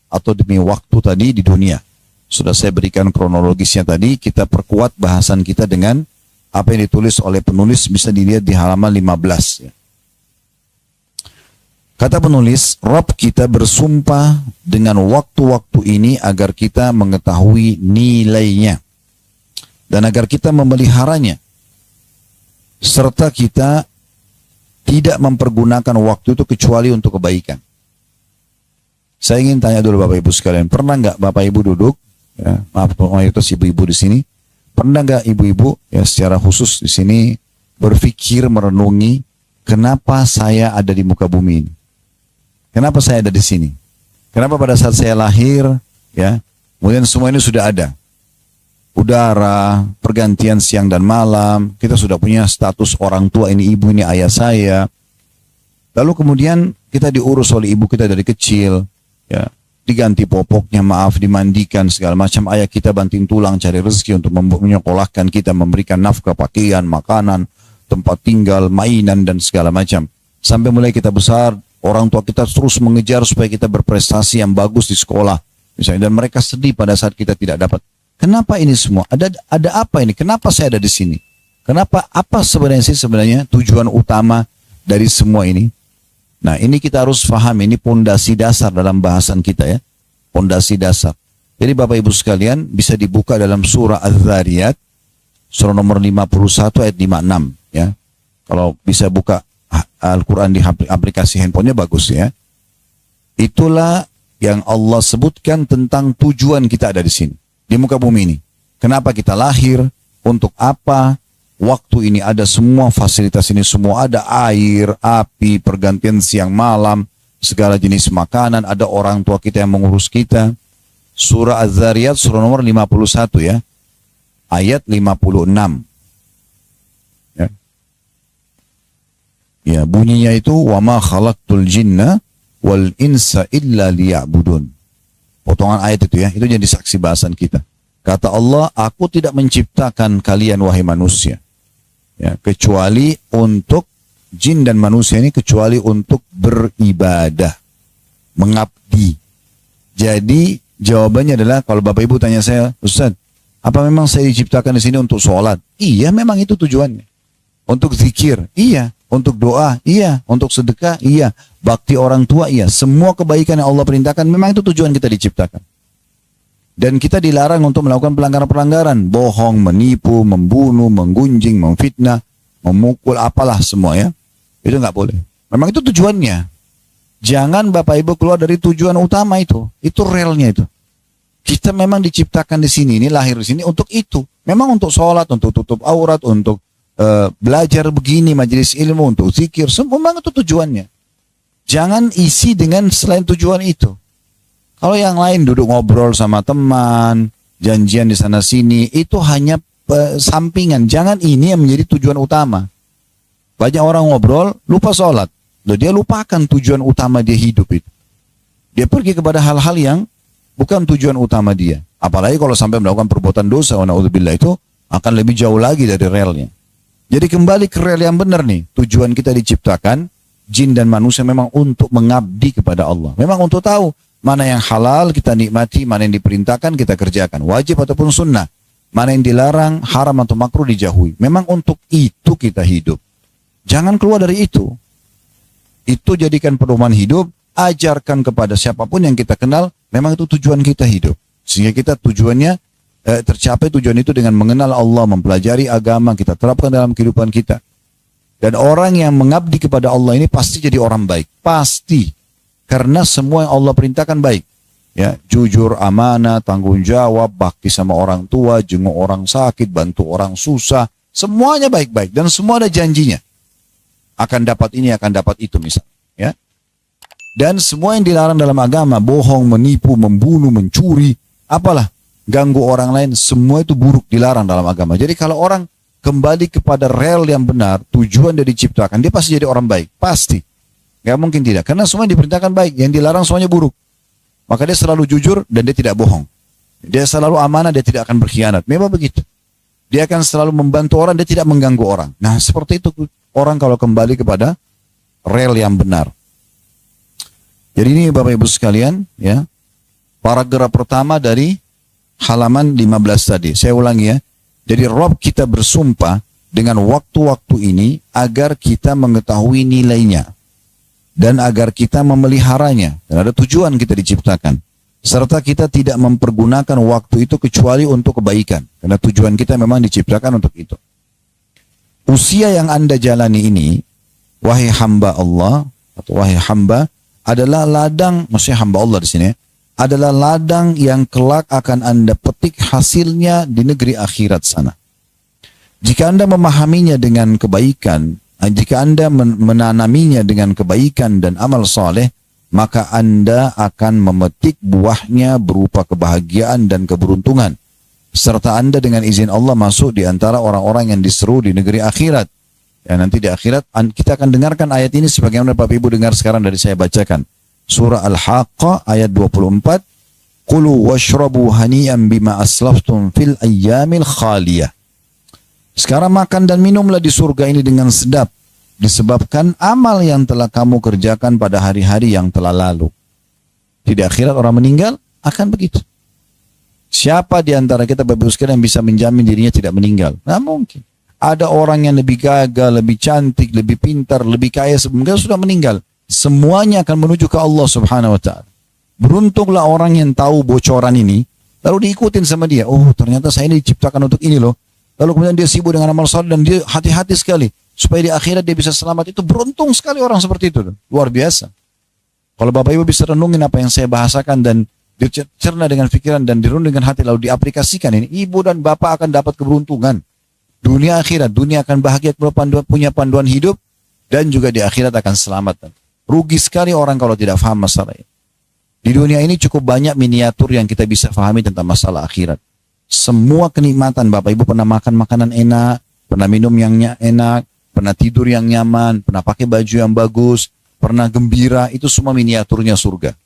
atau demi waktu tadi di dunia. Sudah saya berikan kronologisnya tadi, kita perkuat bahasan kita dengan apa yang ditulis oleh penulis, bisa dilihat di halaman 15 ya. Kata penulis, Rabb kita bersumpah dengan waktu-waktu ini agar kita mengetahui nilainya dan agar kita memeliharanya, serta kita tidak mempergunakan waktu itu kecuali untuk kebaikan. Saya ingin tanya dulu Bapak Ibu sekalian, pernah nggak Bapak Ibu duduk, ya, maaf mayoritas ibu-ibu di sini, pernah nggak ibu-ibu ya secara khusus di sini berpikir merenungi kenapa saya ada di muka bumi ini? Kenapa saya ada di sini? Kenapa pada saat saya lahir, ya, kemudian semua ini sudah ada? udara, pergantian siang dan malam. Kita sudah punya status orang tua, ini ibu, ini ayah saya. Lalu kemudian kita diurus oleh ibu kita dari kecil, ya, diganti popoknya, maaf, dimandikan segala macam. Ayah kita banting tulang cari rezeki untuk menyekolahkan kita, memberikan nafkah, pakaian, makanan, tempat tinggal, mainan dan segala macam. Sampai mulai kita besar, orang tua kita terus mengejar supaya kita berprestasi yang bagus di sekolah, misalnya, dan mereka sedih pada saat kita tidak dapat. Kenapa ini semua? Ada apa ini? Kenapa saya ada di sini? Kenapa? Apa sebenarnya tujuan utama dari semua ini? Nah, ini kita harus paham, ini pondasi dasar dalam bahasan kita ya. Pondasi dasar. Jadi Bapak Ibu sekalian bisa dibuka dalam surah Az-Zariyat, surah nomor 51 ayat 56 ya. Kalau bisa buka Al-Quran di aplikasi handphonenya bagus ya. Itulah yang Allah sebutkan tentang tujuan kita ada di sini, di muka bumi ini. Kenapa kita lahir, untuk apa, waktu ini ada semua fasilitas ini, semua ada air, api, pergantian siang malam, segala jenis makanan, ada orang tua kita yang mengurus kita. Surah Az-Zariyat, surah nomor 51 ya, ayat 56. Ya, bunyinya itu wa ma khalaqtul jinna wal insa illa liya'budun. Potongan ayat itu ya, itu jadi saksi bahasan kita. Kata Allah, aku tidak menciptakan kalian wahai manusia, ya, kecuali untuk jin dan manusia ini, kecuali untuk beribadah, mengabdi. Jadi jawabannya adalah, kalau Bapak Ibu tanya saya, Ustaz, apa memang saya diciptakan di sini untuk sholat? Iya, memang itu tujuannya. Untuk zikir, iya. Untuk doa, iya. Untuk sedekah, iya. Bakti orang tua, iya. Semua kebaikan yang Allah perintahkan, memang itu tujuan kita diciptakan. Dan kita dilarang untuk melakukan pelanggaran-pelanggaran. Bohong, menipu, membunuh, menggunjing, memfitnah, memukul, apalah semua ya. Itu nggak boleh. Memang itu tujuannya. Jangan Bapak Ibu keluar dari tujuan utama itu. Itu relnya itu. Kita memang diciptakan di sini, ini lahir di sini untuk itu. Memang untuk sholat, untuk tutup aurat, untuk belajar begini, majelis ilmu, untuk zikir, semua memang itu tujuannya. Jangan isi dengan selain tujuan itu. Kalau yang lain duduk ngobrol sama teman, janjian di sana sini, itu hanya sampingan. Jangan ini yang menjadi tujuan utama. Banyak orang ngobrol, lupa sholat. Dia lupakan tujuan utama dia hidup itu. Dia pergi kepada hal-hal yang bukan tujuan utama dia. Apalagi kalau sampai melakukan perbuatan dosa, wa na'udzubillah, itu akan lebih jauh lagi dari relnya. Jadi kembali ke rel yang benar nih. Tujuan kita diciptakan, jin dan manusia memang untuk mengabdi kepada Allah. Memang untuk tahu mana yang halal kita nikmati, mana yang diperintahkan kita kerjakan, wajib ataupun sunnah. Mana yang dilarang, haram atau makruh dijauhi. Memang untuk itu kita hidup. Jangan keluar dari itu. Itu jadikan pedoman hidup, ajarkan kepada siapapun yang kita kenal, memang itu tujuan kita hidup. Sehingga kita tujuannya tercapai tujuan itu dengan mengenal Allah, mempelajari agama, kita terapkan dalam kehidupan kita. Dan orang yang mengabdi kepada Allah ini pasti jadi orang baik. Pasti. Karena semua yang Allah perintahkan baik. Ya, jujur, amanah, tanggung jawab, bakti sama orang tua, jenguk orang sakit, bantu orang susah. Semuanya baik-baik. Dan semua ada janjinya. Akan dapat ini, akan dapat itu misalnya. Ya. Dan semua yang dilarang dalam agama, bohong, menipu, membunuh, mencuri, apalah, ganggu orang lain, semua itu buruk, dilarang dalam agama. Jadi kalau orang kembali kepada rel yang benar, tujuan dia diciptakan, dia pasti jadi orang baik. Pasti. Gak mungkin tidak. Karena semua yang diperintahkan baik, yang dilarang semuanya buruk. Maka dia selalu jujur dan dia tidak bohong. Dia selalu amanah, dia tidak akan berkhianat. Memang begitu. Dia akan selalu membantu orang, dia tidak mengganggu orang. Nah, seperti itu orang kalau kembali kepada rel yang benar. Jadi ini Bapak Ibu sekalian, ya, paragraf pertama dari halaman 15 tadi. Saya ulangi ya. Jadi Rabb kita bersumpah dengan waktu-waktu ini agar kita mengetahui nilainya dan agar kita memeliharanya. Dan ada tujuan kita diciptakan. Serta kita tidak mempergunakan waktu itu kecuali untuk kebaikan. Karena tujuan kita memang diciptakan untuk itu. Usia yang Anda jalani ini, wahai hamba Allah, atau wahai hamba, adalah ladang, maksudnya hamba Allah di sini, adalah ladang yang kelak akan Anda petik hasilnya di negeri akhirat sana. Jika Anda memahaminya dengan kebaikan, jika Anda menanaminya dengan kebaikan dan amal saleh, maka Anda akan memetik buahnya berupa kebahagiaan dan keberuntungan. serta Anda dengan izin Allah masuk di antara orang-orang yang diseru di negeri akhirat. Ya, nanti di akhirat kita akan dengarkan ayat ini sebagaimana Bapak Ibu dengar sekarang dari saya bacakan. Surah Al-Haqqah ayat 24. Kulu washrabu hani'an bima aslaftum fil ayyamil khaliyah. Sekarang makan dan minumlah di surga ini dengan sedap, disebabkan amal yang telah kamu kerjakan pada hari-hari yang telah lalu. Di akhirat orang meninggal akan begitu. Siapa di antara kita Bapak Ibu sekalian yang bisa menjamin dirinya tidak meninggal? Nah mungkin. Ada orang yang lebih gagah, lebih cantik, lebih pintar, lebih kaya sebelumnya sudah meninggal. Semuanya akan menuju ke Allah Subhanahu wa Ta'ala. Beruntunglah orang yang tahu bocoran ini, lalu diikutin sama dia. Oh ternyata saya ini diciptakan untuk ini loh. Lalu kemudian dia sibuk dengan amal saleh dan dia hati-hati sekali supaya di akhirat dia bisa selamat. Itu beruntung sekali orang seperti itu. Luar biasa. Kalau Bapak Ibu bisa renungin apa yang saya bahasakan dan dicerna dengan pikiran dan dirundung dengan hati lalu diaplikasikan ini, ibu dan bapak akan dapat keberuntungan. Dunia akhirat, dunia akan bahagia punya panduan hidup dan juga di akhirat akan selamat. Rugi sekali orang kalau tidak paham masalah ini. Di dunia ini cukup banyak miniatur yang kita bisa pahami tentang masalah akhirat. Semua kenikmatan, Bapak Ibu pernah makan makanan enak, pernah minum yang enak, pernah tidur yang nyaman, pernah pakai baju yang bagus, pernah gembira, itu semua miniaturnya surga.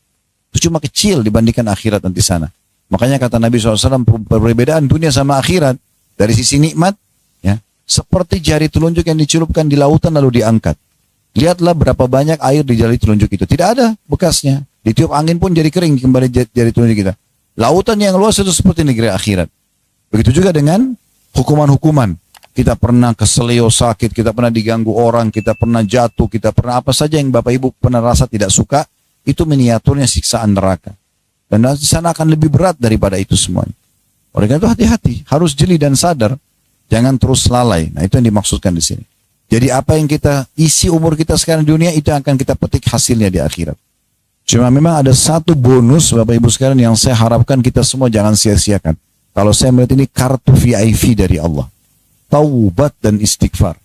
Itu cuma kecil dibandingkan akhirat nanti sana. Makanya kata Nabi SAW, perbedaan dunia sama akhirat dari sisi nikmat, ya, seperti jari telunjuk yang dicelupkan di lautan lalu diangkat. Lihatlah berapa banyak air di jari telunjuk itu. Tidak ada bekasnya. Ditiup angin pun jadi kering kembali jari telunjuk kita. Lautan yang luas itu seperti negeri akhirat. Begitu juga dengan hukuman-hukuman. Kita pernah keseleo sakit, kita pernah diganggu orang, kita pernah jatuh, kita pernah apa saja yang Bapak Ibu pernah rasa tidak suka, itu miniaturnya siksaan neraka. Dan di sana akan lebih berat daripada itu semuanya. Oleh karena itu hati-hati, harus jeli dan sadar, jangan terus lalai. Nah itu yang dimaksudkan di sini. Jadi apa yang kita isi umur kita sekarang di dunia, itu akan kita petik hasilnya di akhirat. Cuma memang ada satu bonus Bapak Ibu sekalian yang saya harapkan kita semua jangan sia-siakan. Kalau saya melihat ini kartu VIP dari Allah. Taubat dan istighfar.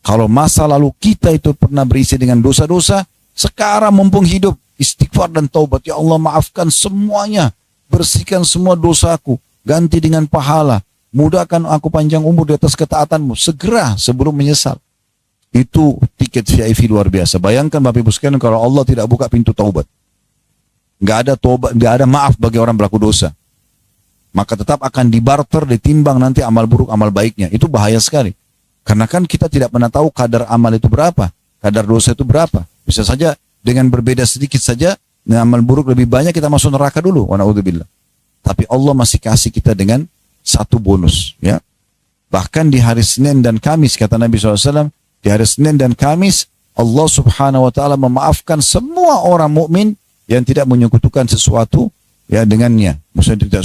Kalau masa lalu kita itu pernah berisi dengan dosa-dosa, sekarang mumpung hidup, istighfar dan taubat. Ya Allah maafkan semuanya. Bersihkan semua dosaku. Ganti dengan pahala. Mudahkan aku panjang umur di atas ketaatanmu. Segera sebelum menyesal. Itu tiket VIP luar biasa. Bayangkan Bapak Ibu sekalian kalau Allah tidak buka pintu taubat. Nggak ada taubat, nggak ada maaf bagi orang berlaku dosa. Maka tetap akan dibarter, ditimbang nanti amal buruk, amal baiknya. Itu bahaya sekali. Karena kan kita tidak pernah tahu kadar amal itu berapa. Kadar dosa itu berapa. Bisa saja dengan berbeda sedikit saja, dengan amal buruk lebih banyak kita masuk neraka dulu. Wa na'udzubillah. Tapi Allah masih kasih kita dengan satu bonus. Ya. Bahkan di hari Senin dan Kamis, kata Nabi SAW, di hari Senin dan Kamis, Allah Subhanahu wa Ta'ala memaafkan semua orang mukmin yang tidak menyekutukan sesuatu ya dengannya. Maksudnya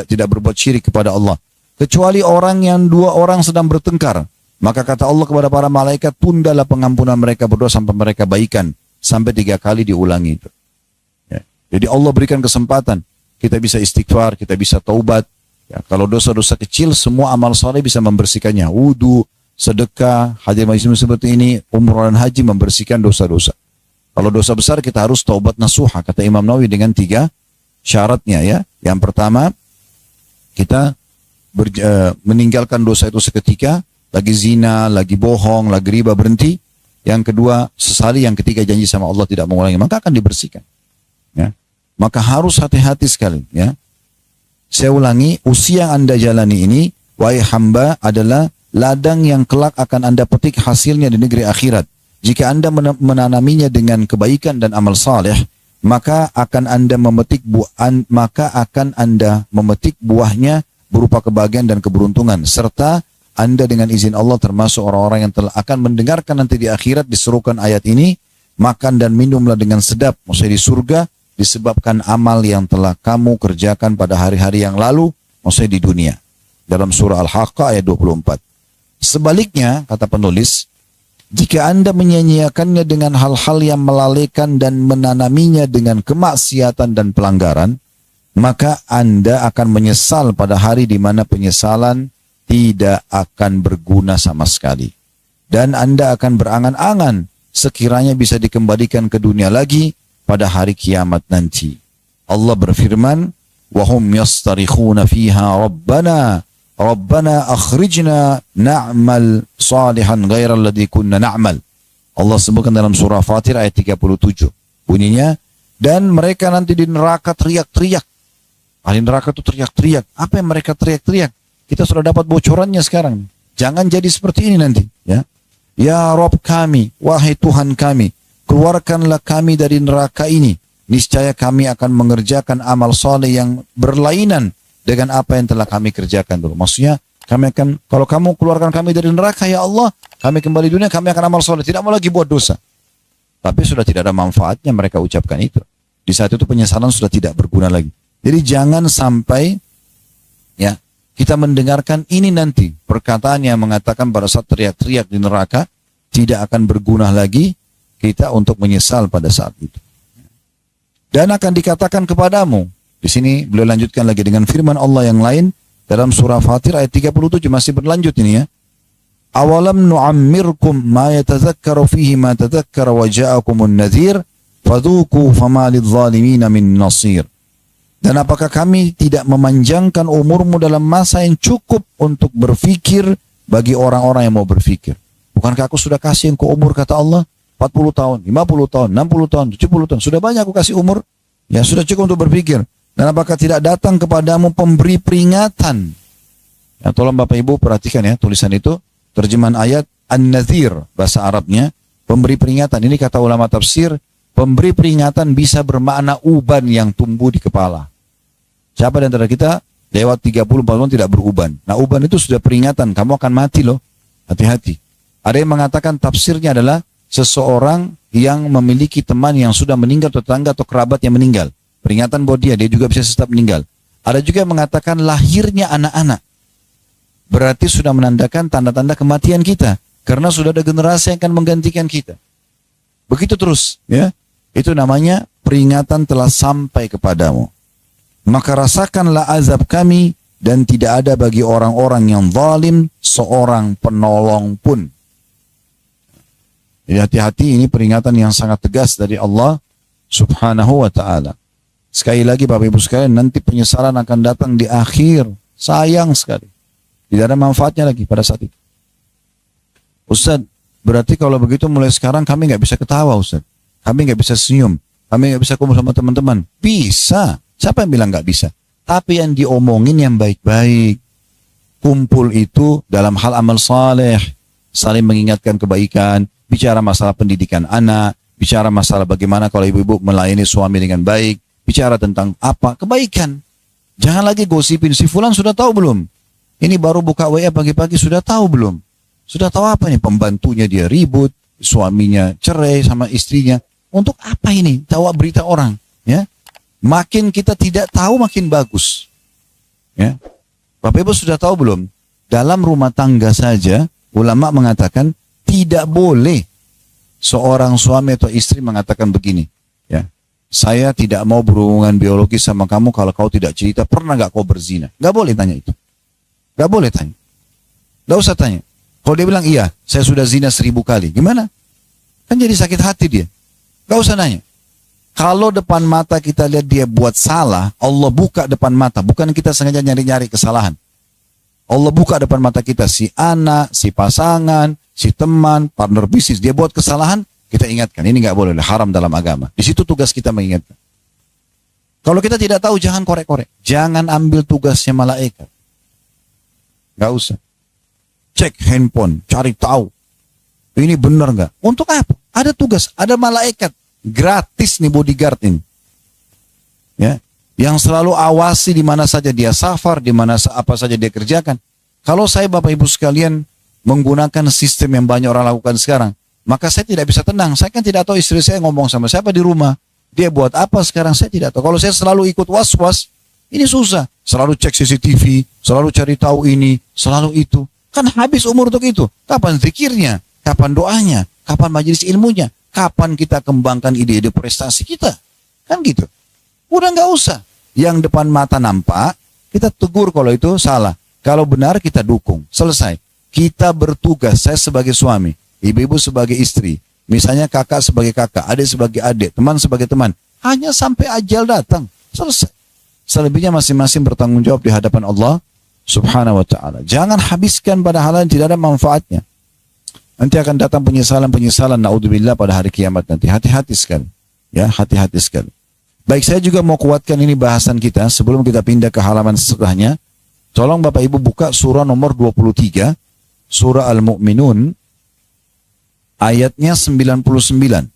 tidak berbuat syirik kepada Allah. Kecuali orang yang dua orang sedang bertengkar. Maka kata Allah kepada para malaikat, tundalah pengampunan mereka berdua sampai mereka baikan. Sampai 3 kali diulangi itu. Ya. Jadi Allah berikan kesempatan. Kita bisa istighfar, kita bisa taubat. Ya, kalau dosa-dosa kecil, semua amal soleh bisa membersihkannya. Wudu, sedekah, haji majlis seperti ini, umrah dan haji membersihkan dosa-dosa. Kalau dosa besar kita harus taubat nasuha, kata Imam Nawawi dengan 3 syaratnya ya. Yang pertama, kita meninggalkan dosa itu seketika, lagi zina, lagi bohong, lagi riba berhenti. Yang kedua, sesali. Yang ketiga, janji sama Allah tidak mengulangi, maka akan dibersihkan. Ya. Maka harus hati-hati sekali. Ya. Saya ulangi, usia yang Anda jalani ini, wahai hamba, adalah ladang yang kelak akan Anda petik hasilnya di negeri akhirat. Jika Anda menanaminya dengan kebaikan dan amal saleh, maka akan Anda memetik buahnya berupa kebahagiaan dan keberuntungan, serta Anda dengan izin Allah termasuk orang-orang yang telah akan mendengarkan nanti di akhirat diserukan ayat ini, makan dan minumlah dengan sedap, maksudnya di surga, disebabkan amal yang telah kamu kerjakan pada hari-hari yang lalu, maksudnya di dunia. Dalam surah Al-Haqqah ayat 24. Sebaliknya, kata penulis, jika Anda menyia-nyiakannya dengan hal-hal yang melalaikan dan menanaminya dengan kemaksiatan dan pelanggaran, maka Anda akan menyesal pada hari di mana penyesalan tidak akan berguna sama sekali. Dan Anda akan berangan-angan sekiranya bisa dikembalikan ke dunia lagi pada hari kiamat nanti. Allah berfirman, Wahum yastarikhuna fiha Rabbana akhrijna na'mal salihan ghairal ladzi kunna na'mal. Allah sebutkan dalam surah Fatir ayat 37. Bunyinya, dan mereka nanti di neraka teriak-teriak. Ahli neraka itu teriak-teriak. Apa yang mereka teriak-teriak? Kita sudah dapat bocorannya sekarang. Jangan jadi seperti ini nanti. Ya Rabb kami, wahai Tuhan kami, keluarkanlah kami dari neraka ini. Niscaya kami akan mengerjakan amal soleh yang berlainan dengan apa yang telah kami kerjakan dulu. Maksudnya, kami akan, kalau kamu keluarkan kami dari neraka, ya Allah, kami kembali dunia, kami akan amal soleh. Tidak mau lagi buat dosa. Tapi sudah tidak ada manfaatnya mereka ucapkan itu. Di saat itu penyesalan sudah tidak berguna lagi. Jadi jangan sampai kita mendengarkan ini nanti. Perkataan yang mengatakan pada saat teriak-teriak di neraka, tidak akan berguna lagi kita untuk menyesal pada saat itu. Dan akan dikatakan kepadamu. Di sini beliau lanjutkan lagi dengan firman Allah yang lain dalam surah Fatir ayat 37 masih berlanjut ini ya. Awalam nu'ammirkum ma yatazakkaru fihi ma tadzakkara wa ja'akumun nadhir fadhuku fama lidh-dhalimina min nasir. Dan apakah kami tidak memanjangkan umurmu dalam masa yang cukup untuk berfikir bagi orang-orang yang mau berfikir? Bukankah aku sudah kasih engkau umur, kata Allah, 40 tahun, 50 tahun, 60 tahun, 70 tahun. Sudah banyak aku kasih umur. Ya sudah cukup untuk berpikir. Dan apakah tidak datang kepadamu pemberi peringatan? Ya, tolong Bapak Ibu perhatikan ya tulisan itu. Terjemahan ayat An-Nadhir bahasa Arabnya. Pemberi peringatan. Ini kata ulama tafsir. Pemberi peringatan bisa bermakna uban yang tumbuh di kepala. Siapa di antara kita lewat 30-40 tahun tidak beruban? Nah uban itu sudah peringatan. Kamu akan mati loh. Hati-hati. Ada yang mengatakan tafsirnya adalah seseorang yang memiliki teman yang sudah meninggal, tetangga atau kerabat yang meninggal. Peringatan buat dia juga bisa tetap meninggal. Ada juga yang mengatakan lahirnya anak-anak. Berarti sudah menandakan tanda-tanda kematian kita. Karena sudah ada generasi yang akan menggantikan kita. Begitu terus. Ya. Itu namanya peringatan telah sampai kepadamu. Maka rasakanlah azab kami dan tidak ada bagi orang-orang yang zalim seorang penolong pun. Jadi hati-hati, ini peringatan yang sangat tegas dari Allah subhanahu wa ta'ala. Sekali lagi Bapak Ibu sekalian, nanti penyesalan akan datang di akhir. Sayang sekali. Tidak ada manfaatnya lagi pada saat itu. Ustaz, berarti kalau begitu mulai sekarang kami nggak bisa ketawa Ustaz. Kami nggak bisa senyum. Kami nggak bisa kumpul sama teman-teman. Bisa. Siapa yang bilang nggak bisa? Tapi yang diomongin yang baik-baik. Kumpul itu dalam hal amal saleh. Saling mengingatkan kebaikan. Bicara masalah pendidikan anak, bicara masalah bagaimana kalau ibu-ibu melayani suami dengan baik, bicara tentang apa? Kebaikan. Jangan lagi gosipin, si fulan sudah tahu belum? Ini baru buka WA pagi-pagi sudah tahu belum? Sudah tahu apa nih? Pembantunya dia ribut, suaminya cerai sama istrinya. Untuk apa ini? Tahu berita orang. Ya, makin kita tidak tahu makin bagus. Ya, Bapak Ibu sudah tahu belum? Dalam rumah tangga saja, ulama mengatakan, tidak boleh seorang suami atau istri mengatakan begini, ya, saya tidak mau berhubungan biologis sama kamu kalau kau tidak cerita pernah gak kau berzina. Gak boleh tanya itu. Gak boleh tanya. Gak usah tanya. Kalau dia bilang iya, saya sudah zina 1000 kali, gimana? Kan jadi sakit hati dia. Gak usah nanya. Kalau depan mata kita lihat dia buat salah, Allah buka depan mata, bukan kita sengaja nyari-nyari kesalahan. Allah buka depan mata kita, si anak, si pasangan, si teman, partner bisnis, dia buat kesalahan, kita ingatkan. Ini nggak boleh, haram dalam agama. Di situ tugas kita mengingatkan. Kalau kita tidak tahu, jangan korek-korek. Jangan ambil tugasnya malaikat. Nggak usah. Cek handphone, cari tahu. Ini benar nggak? Untuk apa? Ada tugas, ada malaikat. Gratis nih bodyguard ini. Ya. Yang selalu awasi di mana saja dia safar, di mana apa saja dia kerjakan. Kalau saya Bapak Ibu sekalian menggunakan sistem yang banyak orang lakukan sekarang, maka saya tidak bisa tenang. Saya kan tidak tahu istri saya ngomong sama siapa di rumah. Dia buat apa sekarang saya tidak tahu. Kalau saya selalu ikut was-was, ini susah. Selalu cek CCTV, selalu cari tahu ini, selalu itu. Kan habis umur untuk itu. Kapan zikirnya? Kapan doanya? Kapan majelis ilmunya? Kapan kita kembangkan ide-ide prestasi kita? Kan gitu. Udah nggak usah. Yang depan mata nampak, kita tegur kalau itu salah. Kalau benar kita dukung. Selesai. Kita bertugas, saya sebagai suami, ibu-ibu sebagai istri. Misalnya kakak sebagai kakak, adik sebagai adik, teman sebagai teman. Hanya sampai ajal datang. Selesai. Selebihnya masing-masing bertanggung jawab di hadapan Allah Subhanahu wa ta'ala. Jangan habiskan pada hal yang tidak ada manfaatnya. Nanti akan datang penyesalan-penyesalan, naudzubillah, pada hari kiamat nanti. Hati-hati sekali. Ya, hati-hati sekali. Baik, saya juga mau kuatkan ini bahasan kita sebelum kita pindah ke halaman setelahnya. Tolong Bapak Ibu buka surah nomor 23, surah Al-Mu'minun, ayatnya 99.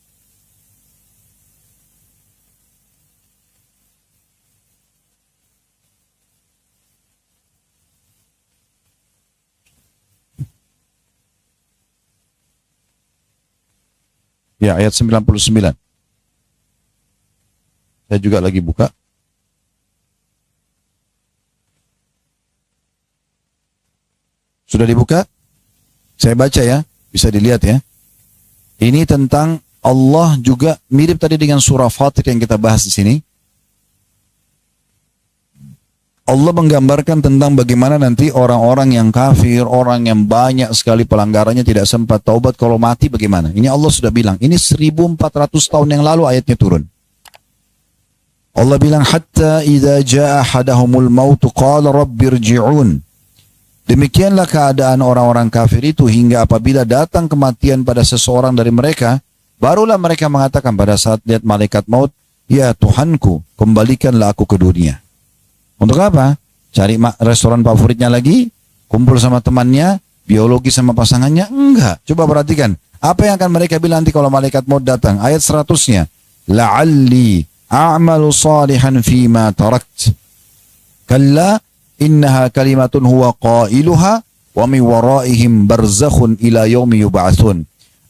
Ya, ayat 99. Saya juga lagi buka. Sudah dibuka? Saya baca ya, bisa dilihat ya. Ini tentang Allah juga mirip tadi dengan surah Fatir yang kita bahas di sini. Allah menggambarkan tentang bagaimana nanti orang-orang yang kafir, orang yang banyak sekali pelanggarannya tidak sempat taubat, kalau mati bagaimana. Ini Allah sudah bilang, ini 1400 tahun yang lalu ayatnya turun. Allah bilang, hatta idza jaa ahadahumul maut qala rabbirji'un. Demikianlah keadaan orang-orang kafir itu hingga apabila datang kematian pada seseorang dari mereka, barulah mereka mengatakan pada saat lihat malaikat maut, ya Tuhanku, kembalikanlah aku ke dunia. Untuk apa? Cari restoran favoritnya lagi? Kumpul sama temannya? Biologi sama pasangannya? Enggak. Coba perhatikan. Apa yang akan mereka bilang nanti kalau malaikat maut datang? Ayat 100-nya. La'alli a'malu salihan fima tarakt. Kalla innaha kalimatun huwa qailuha wa min waraihim barzakhun ila yaumi yub'atsun.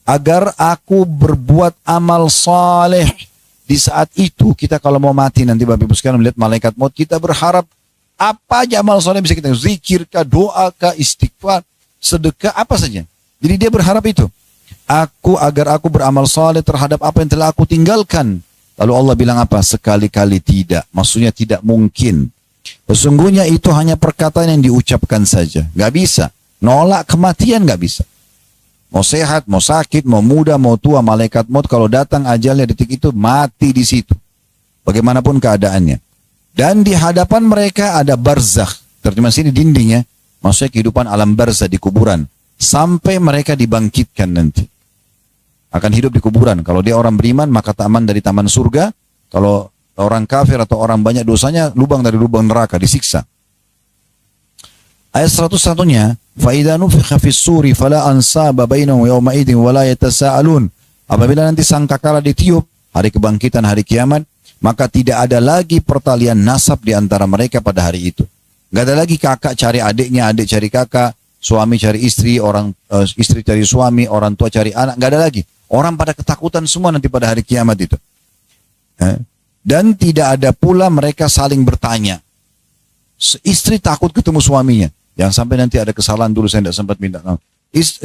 Agar aku berbuat amal saleh. Di saat itu kita kalau mau mati nanti Bapak Ibu sekalian melihat malaikat maut, kita berharap apa aja amal soleh bisa kita zikir kah, doa kah, istighfar, sedekah, apa saja. Jadi dia berharap itu. Agar aku beramal soleh terhadap apa yang telah aku tinggalkan. Lalu Allah bilang apa? Sekali-kali tidak. Maksudnya tidak mungkin. Sesungguhnya itu hanya perkataan yang diucapkan saja. Gak bisa. Nolak kematian gak bisa. Mau sehat, mau sakit, mau muda, mau tua, malaikat maut kalau datang ajalnya detik itu mati di situ. Bagaimanapun keadaannya. Dan di hadapan mereka ada barzakh. Terjemah sini dinding ya. Maksudnya kehidupan alam barzakh di kuburan. Sampai mereka dibangkitkan nanti. Akan hidup di kuburan. Kalau dia orang beriman maka taman dari taman surga. Kalau orang kafir atau orang banyak dosanya, lubang dari lubang neraka, disiksa. Ayat 101-nya, فَإِذَا نُفِخَ فِي الصُّورِ فَلَا أَنْسَابَ بَيْنَهُمْ يَوْمَئِذٍ وَلَا يَتَسَاءَلُونَ. Apabila nanti sangkakala ditiup, hari kebangkitan, hari kiamat, maka tidak ada lagi pertalian nasab di antara mereka pada hari itu. Gak ada lagi kakak cari adiknya, adik cari kakak, suami cari istri, istri cari suami, orang tua cari anak, gak ada lagi. Orang pada ketakutan semua nanti pada hari kiamat itu. Dan tidak ada pula mereka saling bertanya. Istri takut ketemu suaminya. Jangan sampai nanti ada kesalahan dulu saya tidak sempat minta.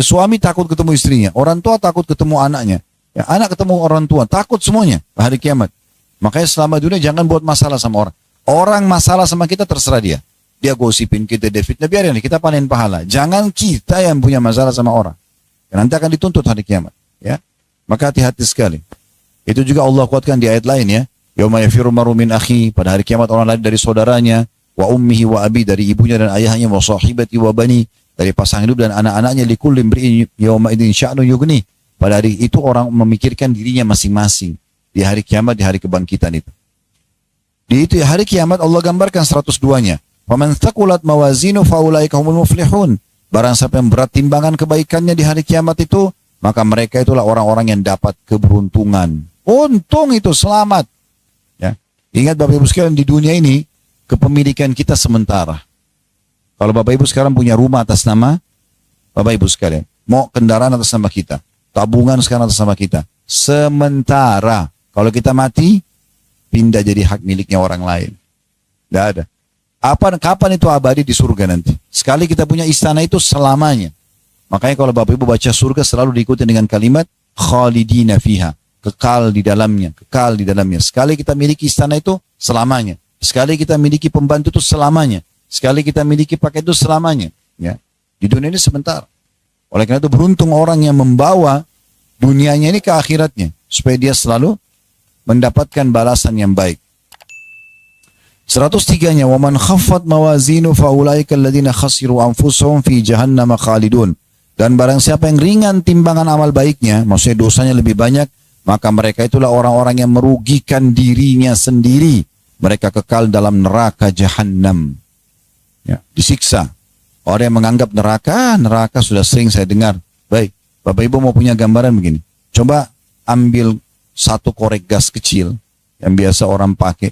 Suami takut ketemu istrinya. Orang tua takut ketemu anaknya. Ya, anak ketemu orang tua. Takut semuanya hari kiamat. Makanya selama dunia jangan buat masalah sama orang. Orang masalah sama kita terserah dia. Dia gosipin kita, dia fitnah. Biarin kita panen pahala. Jangan kita yang punya masalah sama orang. Ya, nanti akan dituntut hari kiamat. Ya, maka hati-hati sekali. Itu juga Allah kuatkan di ayat lain ya. Yauma yafiru maru min akhi. Pada hari kiamat orang lari dari saudaranya. Wa ummihi wa abi, dari ibunya dan ayahnya, wa sahibati wa bani, dari pasangan hidup dan anak-anaknya, likulli imri'in yawma idzin sya'nu yughni. Pada hari itu orang memikirkan dirinya masing-masing di hari kiamat, di hari kebangkitan itu. Di itu hari kiamat Allah gambarkan 102-nya. Faman thaqulat mawazinu faulaika humul muflihun. Barang siapa yang berat timbangan kebaikannya di hari kiamat itu, maka mereka itulah orang-orang yang dapat keberuntungan. Untung itu, selamat. Ya. Ingat Bapak Ibu sekalian, di dunia ini kepemilikan kita sementara. Kalau Bapak Ibu sekarang punya rumah atas nama Bapak Ibu sekalian, mau kendaraan atas nama kita, tabungan sekarang atas nama kita, sementara. Kalau kita mati, pindah jadi hak miliknya orang lain. Tidak ada. Kapan itu abadi di surga nanti? Sekali kita punya istana itu selamanya. Makanya kalau Bapak Ibu baca surga selalu diikuti dengan kalimat khalidina fiha, kekal di dalamnya, kekal di dalamnya. Sekali kita miliki istana itu selamanya. Sekali kita miliki pembantu itu selamanya. Sekali kita miliki pakai itu selamanya. Ya. Di dunia ini sebentar. Oleh karena itu beruntung orang yang membawa dunianya ini ke akhiratnya. Supaya dia selalu mendapatkan balasan yang baik. 103-nya, wa man khaffat mawazinu faulaika alladziina khasiru anfusahum fi jahannam khalidun. Dan barang siapa yang ringan timbangan amal baiknya, maksudnya dosanya lebih banyak, maka mereka itulah orang-orang yang merugikan dirinya sendiri. Mereka kekal dalam neraka jahannam. Ya, disiksa. Orang yang menganggap neraka sudah sering saya dengar. Baik, Bapak Ibu mau punya gambaran begini. Coba ambil satu korek gas kecil yang biasa orang pakai.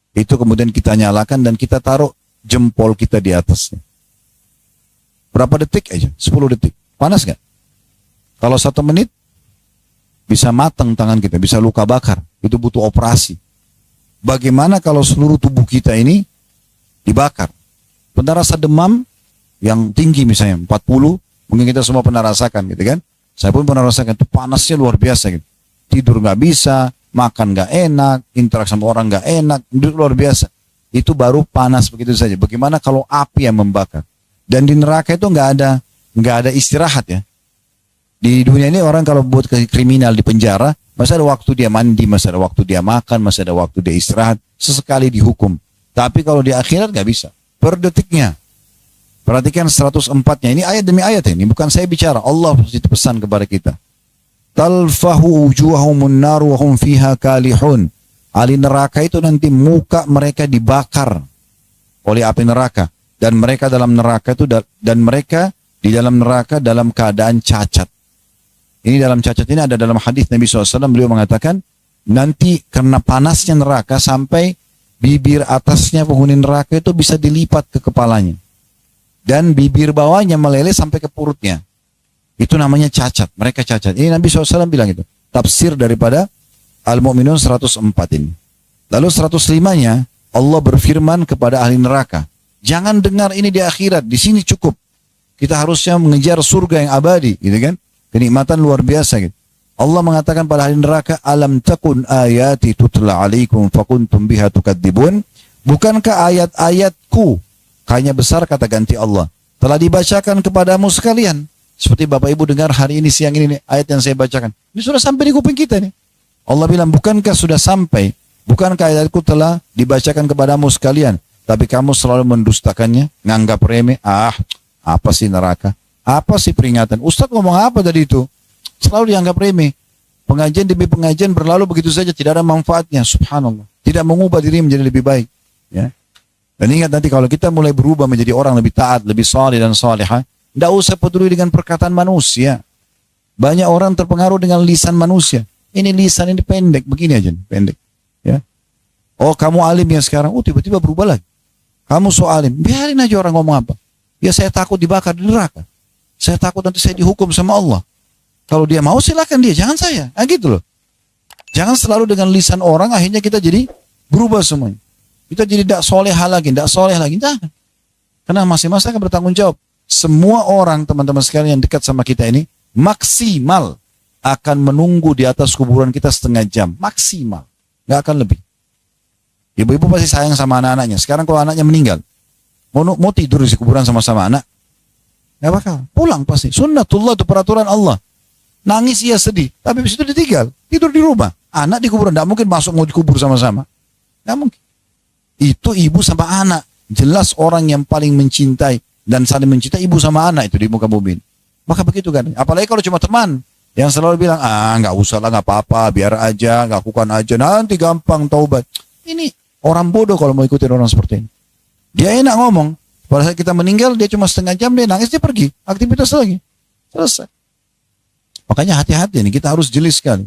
Itu kemudian kita nyalakan dan kita taruh jempol kita di atasnya. Berapa detik aja? 10 detik. Panas nggak? Kalau 1 menit, bisa matang tangan kita, bisa luka bakar. Itu butuh operasi. Bagaimana kalau seluruh tubuh kita ini dibakar? Pernah rasa demam yang tinggi misalnya, 40, mungkin kita semua pernah rasakan gitu kan. Saya pun pernah rasakan, itu panasnya luar biasa gitu. Tidur nggak bisa, makan nggak enak, interaksi sama orang nggak enak, itu luar biasa. Itu baru panas begitu saja. Bagaimana kalau api yang membakar? Dan di neraka itu nggak ada istirahat ya. Di dunia ini orang kalau buat kriminal di penjara, masih ada waktu dia mandi, masih ada waktu dia makan, masih ada waktu dia istirahat, sesekali dihukum. Tapi kalau di akhirat nggak bisa, per detiknya. Perhatikan 104-nya, ini ayat demi ayat ini, bukan saya bicara, Allah pesan kepada kita. Talfahu wujuhahumun nar wa hum fiha kalihun. Ahli neraka itu nanti muka mereka dibakar oleh api neraka, dan mereka dalam neraka itu mereka di dalam neraka dalam keadaan cacat. Ini dalam cacat ini ada dalam hadis Nabi SAW, beliau mengatakan nanti karena panasnya neraka sampai bibir atasnya penghuni neraka itu bisa dilipat ke kepalanya, dan bibir bawahnya meleleh sampai ke perutnya. Itu namanya cacat, mereka cacat. Ini Nabi SAW bilang itu. Tafsir daripada Al-Mu'minun 104 ini. Lalu 105-nya, Allah berfirman kepada ahli neraka, jangan dengar ini di akhirat, di sini cukup. Kita harusnya mengejar surga yang abadi, gitu kan? Kenikmatan luar biasa gitu. Allah mengatakan pada ahli neraka, alam takun ayati tutla alaikum fakuntum biha tukadzibun. Bukankah ayat-ayatku, kayaknya besar kata ganti Allah, telah dibacakan kepadamu sekalian. Seperti Bapak Ibu dengar hari ini siang ini nih, ayat yang saya bacakan. Ini sudah sampai di kuping kita nih. Allah bilang, bukankah sudah sampai? Bukankah ayatku telah dibacakan kepadamu sekalian? Tapi kamu selalu mendustakannya, nganggap remeh. Apa sih neraka? Apa sih peringatan? Ustadz ngomong apa tadi itu? Selalu dianggap remeh. Pengajian demi pengajian berlalu begitu saja, tidak ada manfaatnya. Subhanallah. Tidak mengubah diri menjadi lebih baik. Ya. Dan ingat nanti kalau kita mulai berubah menjadi orang lebih taat, lebih saleh dan salihah, tidak usah peduli dengan perkataan manusia. Banyak orang terpengaruh dengan lisan manusia. Ini lisan ini pendek, begini aja, pendek. Ya. Oh kamu alim ya sekarang, tiba-tiba berubah lagi. Kamu so alim, biarin aja orang ngomong apa. Ya saya takut dibakar di neraka. Saya takut nanti saya dihukum sama Allah. Kalau dia mau silakan dia, jangan saya. Gitu loh. Jangan selalu dengan lisan orang akhirnya kita jadi berubah semuanya. Kita jadi tidak soleh lagi, Jangan. Karena masing-masing akan bertanggung jawab. Semua orang teman-teman sekalian yang dekat sama kita ini maksimal akan menunggu di atas kuburan kita setengah jam. Maksimal. Nggak akan lebih. Ibu-ibu pasti sayang sama anak-anaknya. Sekarang kalau anaknya meninggal, mau tidur di kuburan sama-sama anak? Nggak bakal. Pulang pasti. Sunnatullah itu peraturan Allah. Nangis ia sedih. Tapi habis itu ditinggal. Tidur di rumah. Anak di kuburan. Nggak mungkin masuk mau dikubur sama-sama. Nggak mungkin. Itu ibu sama anak. Jelas orang yang paling mencintai dan saling mencintai ibu sama anak itu di muka bumi. Maka begitu kan. Apalagi kalau cuma teman yang selalu bilang, nggak usah lah, nggak apa-apa, biar aja, lakukan aja, nanti gampang taubat. Ini orang bodoh kalau mau ikutin orang seperti ini. Dia enak ngomong. Pada saat kita meninggal, dia cuma setengah jam, dia nangis, dia pergi. Aktivitas lagi. Selesai. Makanya hati-hati nih, kita harus jeli sekali.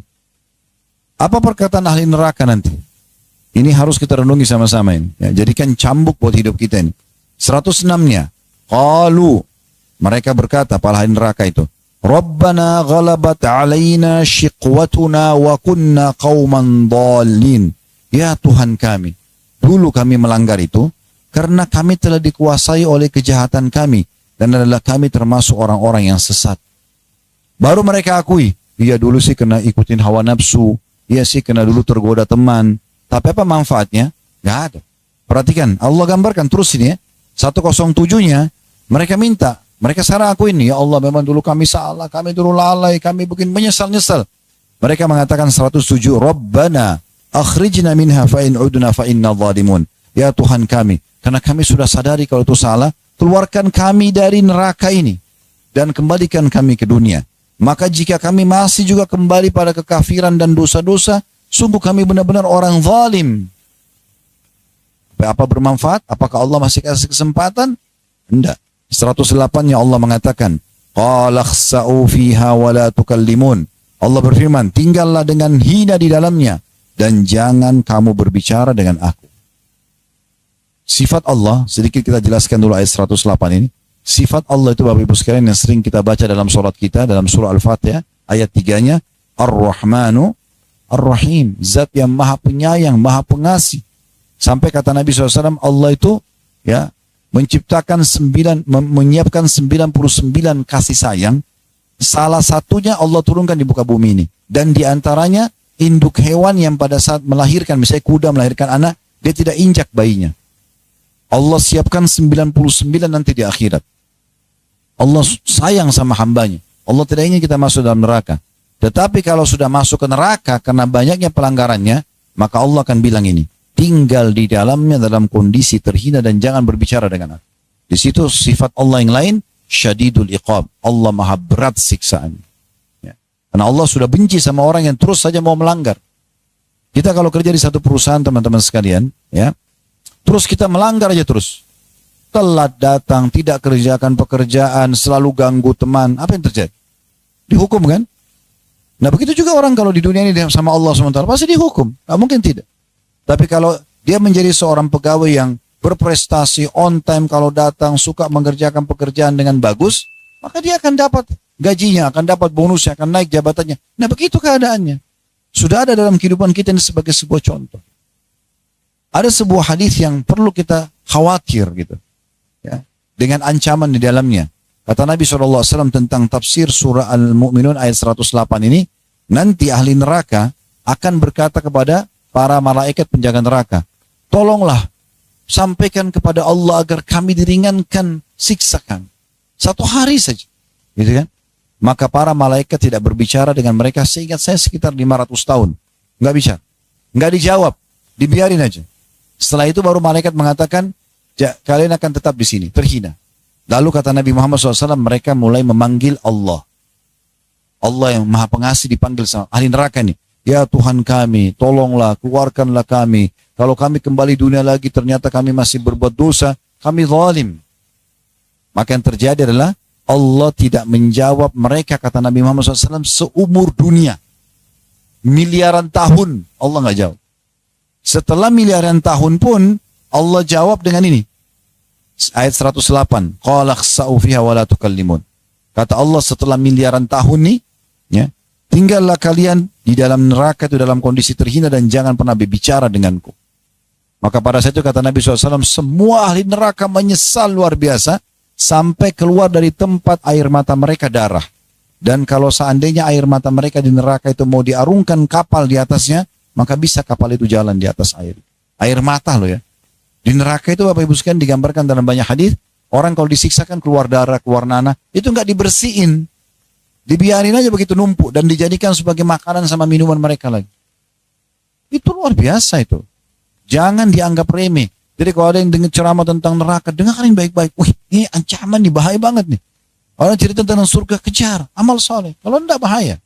Apa perkataan ahli neraka nanti? Ini harus kita renungi sama-sama ini. Ya, jadikan cambuk buat hidup kita ini. 106-nya. Qalu, mereka berkata, para ahli neraka itu, Rabbana ghalabat alaina shiqwatuna wa kunna qauman dhalin. Ya Tuhan kami, dulu kami melanggar itu, karena kami telah dikuasai oleh kejahatan kami, dan adalah kami termasuk orang-orang yang sesat. Baru mereka akui, iya dulu sih kena ikutin hawa nafsu, iya sih kena dulu tergoda teman, tapi apa manfaatnya? Gak ada. Perhatikan, Allah gambarkan terus ini ya, 107-nya, mereka minta, mereka sekarang akuin, ya Allah memang dulu kami salah, kami dulu lalai, kami begini menyesal-nyesal. Mereka mengatakan 107, Rabbana, Akhrijna minha fa in udna fa inna zalimun. Ya Tuhan kami, karena kami sudah sadari kalau itu salah, keluarkan kami dari neraka ini dan kembalikan kami ke dunia. Maka jika kami masih juga kembali pada kekafiran dan dosa-dosa, sungguh kami benar-benar orang zalim. Apa bermanfaat? Apakah Allah masih kasih kesempatan? Tidak. 108-nya Allah mengatakan, qala khsa'u fiha wa la tukallimun. Allah berfirman, tinggallah dengan hina di dalamnya dan jangan kamu berbicara dengan aku. Sifat Allah, sedikit kita jelaskan dulu ayat 108 ini. Sifat Allah itu Bapak Ibu sekalian yang sering kita baca dalam sholat kita, dalam surah Al-Fatihah, ayat 3-nya, Ar-Rahmanu Ar-Rahim, zat yang maha penyayang, maha pengasih. Sampai kata Nabi SAW, Allah itu ya menyiapkan 99 kasih sayang. Salah satunya Allah turunkan di muka bumi ini. Dan diantaranya induk hewan yang pada saat melahirkan, misalnya kuda melahirkan anak, dia tidak injak bayinya. Allah siapkan 99 nanti di akhirat. Allah sayang sama hambanya. Allah tidak ingin kita masuk dalam neraka. Tetapi kalau sudah masuk ke neraka karena banyaknya pelanggarannya, maka Allah akan bilang ini, tinggal di dalamnya dalam kondisi terhina dan jangan berbicara dengan aku. Di situ sifat Allah yang lain, syadidul iqab. Allah maha berat siksaan. Ya. Karena Allah sudah benci sama orang yang terus saja mau melanggar. Kita kalau kerja di satu perusahaan teman-teman sekalian, ya, terus kita melanggar aja terus. Telat datang, tidak kerjakan pekerjaan, selalu ganggu teman. Apa yang terjadi? Dihukum kan? Nah begitu juga orang kalau di dunia ini sama Allah SWT, pasti dihukum. Nggak mungkin tidak. Tapi kalau dia menjadi seorang pegawai yang berprestasi, on time kalau datang, suka mengerjakan pekerjaan dengan bagus, maka dia akan dapat gajinya, akan dapat bonusnya, akan naik jabatannya. Nah begitu keadaannya. Sudah ada dalam kehidupan kita ini sebagai sebuah contoh. Ada sebuah hadis yang perlu kita khawatir gitu, ya, dengan ancaman di dalamnya. Kata Nabi SAW tentang tafsir surah Al-Mu'minun ayat 108 ini, nanti ahli neraka akan berkata kepada para malaikat penjaga neraka, tolonglah sampaikan kepada Allah agar kami diringankan siksakan. 1 hari saja, gitu kan? Maka para malaikat tidak berbicara dengan mereka, seingat saya sekitar 500 tahun. Nggak bicara, nggak dijawab, dibiarin aja. Setelah itu baru malaikat mengatakan, kalian akan tetap di sini, terhina. Lalu kata Nabi Muhammad SAW, mereka mulai memanggil Allah. Allah yang maha pengasih dipanggil sama ahli neraka ini. Ya Tuhan kami, tolonglah, keluarkanlah kami. Kalau kami kembali dunia lagi, ternyata kami masih berbuat dosa, kami zalim. Maka yang terjadi adalah, Allah tidak menjawab mereka, kata Nabi Muhammad SAW, seumur dunia. Miliaran tahun, Allah nggak jawab. Setelah miliaran tahun pun Allah jawab dengan ini. Ayat 108. Qala khsa'u fiha wa la tukallimun. Kata Allah setelah miliaran tahun nih, ya, tinggallah kalian di dalam neraka itu dalam kondisi terhina dan jangan pernah berbicara denganku. Maka pada saat itu kata Nabi SAW, semua ahli neraka menyesal luar biasa sampai keluar dari tempat air mata mereka darah. Dan kalau seandainya air mata mereka di neraka itu mau diarungkan kapal di atasnya, maka bisa kapal itu jalan di atas air. Air mata loh ya. Di neraka itu Bapak Ibu sekalian digambarkan dalam banyak hadis, orang kalau disiksakan keluar darah, keluar nanah, itu nggak dibersihin. Dibiarin aja begitu numpuk dan dijadikan sebagai makanan sama minuman mereka lagi. Itu luar biasa itu. Jangan dianggap remeh. Jadi kalau ada yang dengar ceramah tentang neraka, dengarkan baik-baik. Wih, ini ancaman nih, bahaya banget nih. Orang cerita tentang surga, kejar, amal soleh. Kalau enggak bahaya.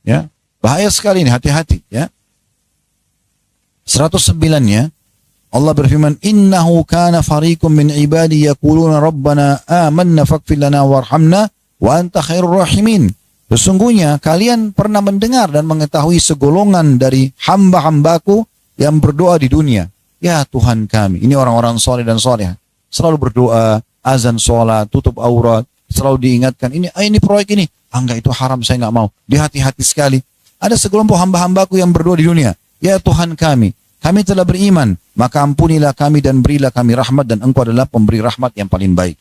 Ya, bahaya sekali ini, hati-hati ya. 109-nya Allah berfirman, innahu kana fariqum min ibadi yaquluna rabbana amanna faghfir lana warhamna wa anta khairur rahimin. Sesungguhnya kalian pernah mendengar dan mengetahui segolongan dari hamba-hambaku yang berdoa di dunia. Ya Tuhan kami, ini orang-orang soleh dan soleh, selalu berdoa, azan sholat, tutup aurat, selalu diingatkan, ini proyek ini, enggak itu haram, saya enggak mau. Dia hati-hati sekali. Ada sekelompok hamba-hambaku yang berdoa di dunia. Ya Tuhan kami telah beriman, maka ampunilah kami dan berilah kami rahmat dan engkau adalah pemberi rahmat yang paling baik.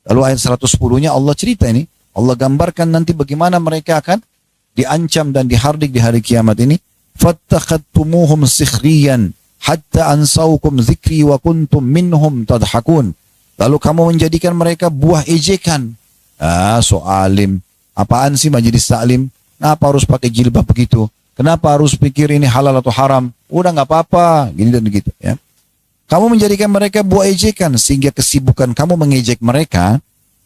Lalu ayat 110-nya Allah cerita ini, Allah gambarkan nanti bagaimana mereka akan diancam dan dihardik di hari kiamat ini. Fattakhadtumuhum sikhriyan hatta ansaukum zikri wa kuntum minhum tadhakun. Lalu kamu menjadikan mereka buah ejekan. So alim, apaan sih majelis taklim? Kenapa harus pakai jilbab begitu? Kenapa harus pikir ini halal atau haram? Udah nggak apa-apa, gini dan gitu ya. Kamu menjadikan mereka buah ejekan sehingga kesibukan kamu mengejek mereka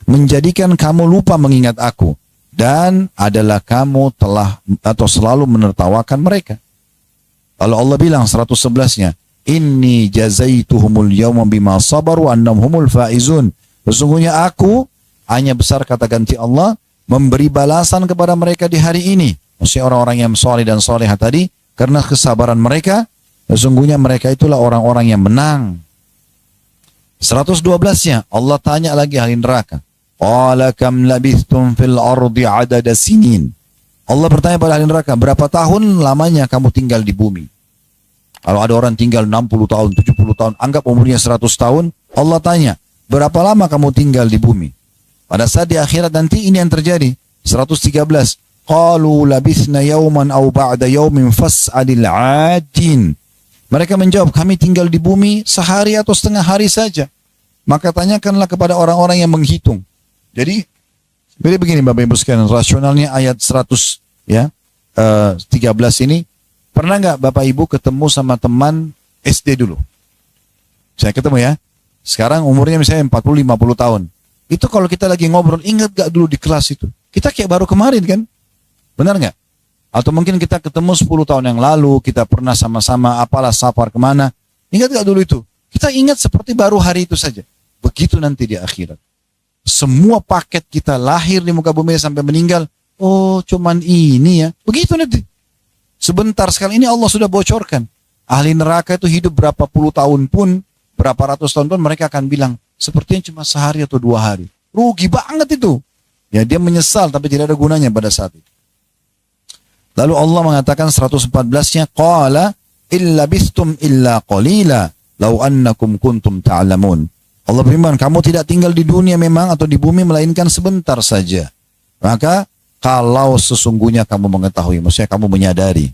menjadikan kamu lupa mengingat aku dan adalah kamu telah atau selalu menertawakan mereka. Lalu Allah bilang 111-nya, inni jazaituhumul yawma bima sabaru annahum humul faizun. Sesungguhnya aku, hanya besar kata ganti Allah, memberi balasan kepada mereka di hari ini. Maksudnya orang-orang yang soleh dan soleha tadi, karena kesabaran mereka, sesungguhnya mereka itulah orang-orang yang menang. 112-nya Allah tanya lagi ahli neraka. Qala kam labithtum fil ardi adada sinin. Allah bertanya pada ahli neraka, berapa tahun lamanya kamu tinggal di bumi? Kalau ada orang tinggal 60 tahun, 70 tahun, anggap umurnya 100 tahun, Allah tanya, berapa lama kamu tinggal di bumi? Pada saat di akhirat nanti ini yang terjadi. 113. Qalu labithna yawman aw ba'da yawmin fas'alil 'adin. Mereka menjawab, kami tinggal di bumi sehari atau setengah hari saja. Maka tanyakanlah kepada orang-orang yang menghitung. Jadi begini Bapak Ibu sekalian, rasionalnya ayat 100 ya 13 ini, pernah nggak Bapak Ibu ketemu sama teman SD dulu? Saya ketemu ya. Sekarang umurnya misalnya 40-50 tahun. Itu kalau kita lagi ngobrol, ingat gak dulu di kelas itu? Kita kayak baru kemarin kan? Benar nggak? Atau mungkin kita ketemu 10 tahun yang lalu, kita pernah sama-sama apalah safar kemana. Ingat gak dulu itu? Kita ingat seperti baru hari itu saja. Begitu nanti di akhirat. Semua paket kita lahir di muka bumi sampai meninggal, oh cuman ini ya. Begitu nanti. Sebentar sekali ini Allah sudah bocorkan. Ahli neraka itu hidup berapa puluh tahun pun, berapa ratus tahun pun mereka akan bilang, sepertinya cuma sehari atau 2 hari. Rugi banget itu. Ya dia menyesal tapi tidak ada gunanya pada saat itu. Lalu Allah mengatakan 114-nya, qala illa bistum illa qalila law annakum kuntum ta'lamun. Allah berfirman, kamu tidak tinggal di dunia memang atau di bumi melainkan sebentar saja. Maka kalau sesungguhnya kamu mengetahui, maksudnya kamu menyadari.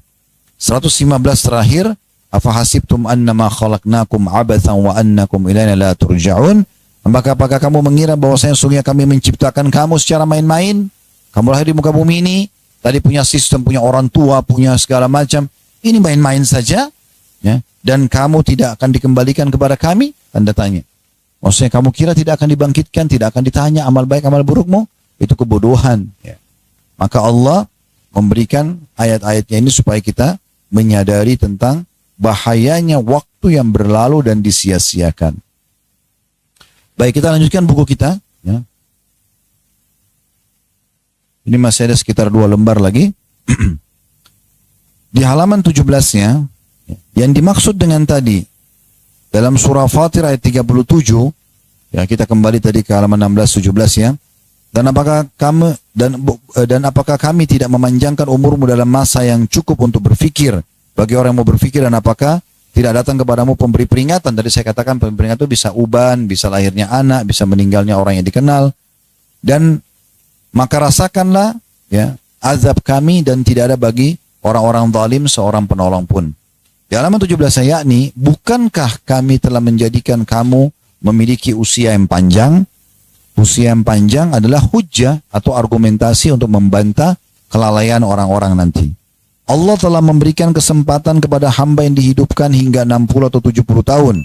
115 terakhir, afahasibtum annama khalaqnakum abathan wa annakum ilaina la turja'un. Maka apakah kamu mengira bahwasanya sesungguhnya kami menciptakan kamu secara main-main? Kamu lahir di muka bumi ini, tadi punya sistem, punya orang tua, punya segala macam. Ini main-main saja, ya. Dan kamu tidak akan dikembalikan kepada kami? Tanda tanya. Maksudnya kamu kira tidak akan dibangkitkan, tidak akan ditanya amal baik, amal burukmu? Itu kebodohan. Ya. Maka Allah memberikan ayat-ayatnya ini supaya kita menyadari tentang bahayanya waktu yang berlalu dan disia-siakan. Baik, kita lanjutkan buku kita. Ya. Ini masih ada sekitar 2 lembar lagi. Di halaman 17-nya, yang dimaksud dengan tadi, dalam surah Fatir ayat 37, ya kita kembali tadi ke halaman 16-17 ya. Dan apakah kami tidak memanjangkan umurmu dalam masa yang cukup untuk berfikir bagi orang yang mau berfikir, dan apakah tidak datang kepadamu pemberi peringatan? Tadi saya katakan pemberi peringatan itu bisa uban, bisa lahirnya anak, bisa meninggalnya orang yang dikenal. Dan maka rasakanlah ya azab kami dan tidak ada bagi orang-orang zalim seorang penolong pun. Di halaman 17 yakni, bukankah kami telah menjadikan kamu memiliki usia yang panjang? Usia yang panjang adalah hujjah atau argumentasi untuk membantah kelalaian orang-orang nanti. Allah telah memberikan kesempatan kepada hamba yang dihidupkan hingga 60 atau 70 tahun.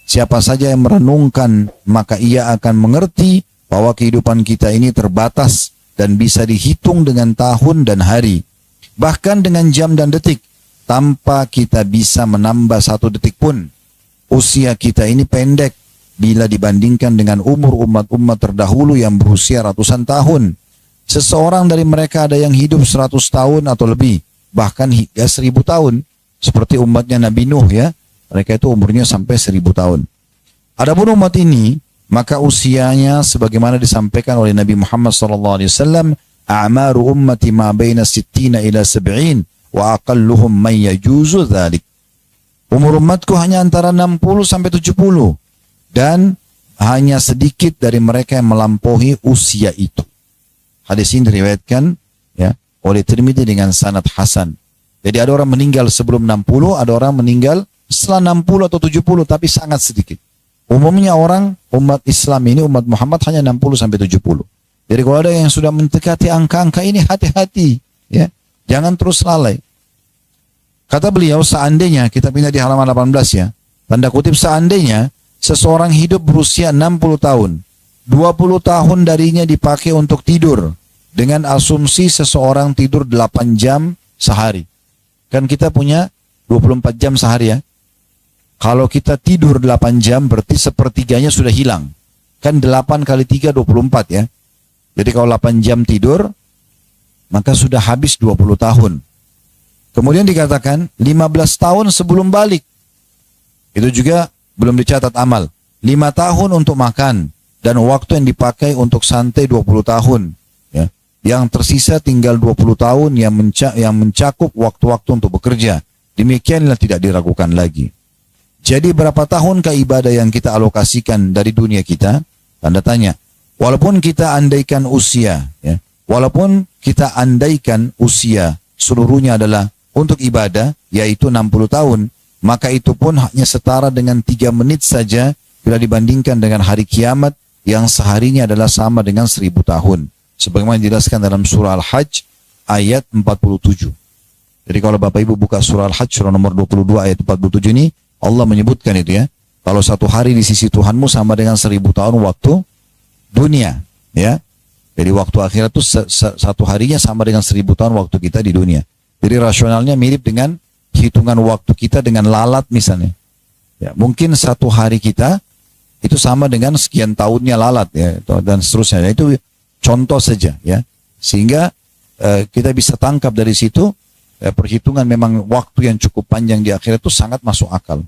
Siapa saja yang merenungkan, maka ia akan mengerti bahwa kehidupan kita ini terbatas dan bisa dihitung dengan tahun dan hari. Bahkan dengan jam dan detik. Tanpa kita bisa menambah 1 detik pun. Usia kita ini pendek bila dibandingkan dengan umur umat-umat terdahulu yang berusia ratusan tahun. Seseorang dari mereka ada yang hidup 100 tahun atau lebih, bahkan hingga 1000 tahun. Seperti umatnya Nabi Nuh ya, mereka itu umurnya sampai 1000 tahun. Adapun umat ini, maka usianya sebagaimana disampaikan oleh Nabi Muhammad SAW, a'maru ummati ma baina 60 ila 70 wa aqalluhum man yajuzu dzalik. Umur umatku hanya antara 60 sampai 70 dan hanya sedikit dari mereka yang melampaui usia itu. Hadis ini diriwayatkan ya oleh Tirmidzi dengan sanad hasan. Jadi ada orang meninggal sebelum 60, ada orang meninggal setelah 60 atau 70 tapi sangat sedikit. Umumnya orang umat Islam ini, umat Muhammad hanya 60 sampai 70. Jadi kalau ada yang sudah mendekati angka-angka ini, hati-hati ya. Jangan terus lalai. Kata beliau, seandainya, kita pindah di halaman 18 ya, tanda kutip seandainya seseorang hidup berusia 60 tahun, 20 tahun darinya dipakai untuk tidur, dengan asumsi seseorang tidur 8 jam sehari. Kan kita punya 24 jam sehari ya. Kalau kita tidur 8 jam berarti sepertiganya sudah hilang. Kan 8 kali 3 24 ya. Jadi kalau 8 jam tidur maka sudah habis 20 tahun. Kemudian dikatakan 15 tahun sebelum balik. Itu juga belum dicatat amal. 5 tahun untuk makan dan waktu yang dipakai untuk santai 20 tahun ya. Yang tersisa tinggal 20 tahun yang mencakup waktu-waktu untuk bekerja. Demikianlah tidak diragukan lagi. Jadi berapa tahunkah ibadah yang kita alokasikan dari dunia kita? Tanda tanya. Walaupun kita andaikan usia, ya, walaupun kita andaikan usia seluruhnya adalah untuk ibadah, yaitu 60 tahun, maka itu pun hanya setara dengan 3 menit saja bila dibandingkan dengan hari kiamat yang seharinya adalah sama dengan 1000 tahun. Sebagaimana dijelaskan dalam surah Al-Hajj ayat 47. Jadi kalau Bapak Ibu buka surah Al-Hajj surah nomor 22 ayat 47 ini, Allah menyebutkan itu ya. Kalau satu hari di sisi Tuhanmu sama dengan 1000 tahun waktu dunia. Ya. Jadi waktu akhirat itu satu harinya sama dengan 1000 tahun waktu kita di dunia. Jadi rasionalnya mirip dengan hitungan waktu kita dengan lalat misalnya. Ya, mungkin satu hari kita itu sama dengan sekian tahunnya lalat ya, dan seterusnya. Itu contoh saja ya. Sehingga kita bisa tangkap dari situ perhitungan memang waktu yang cukup panjang di akhirat itu sangat masuk akal.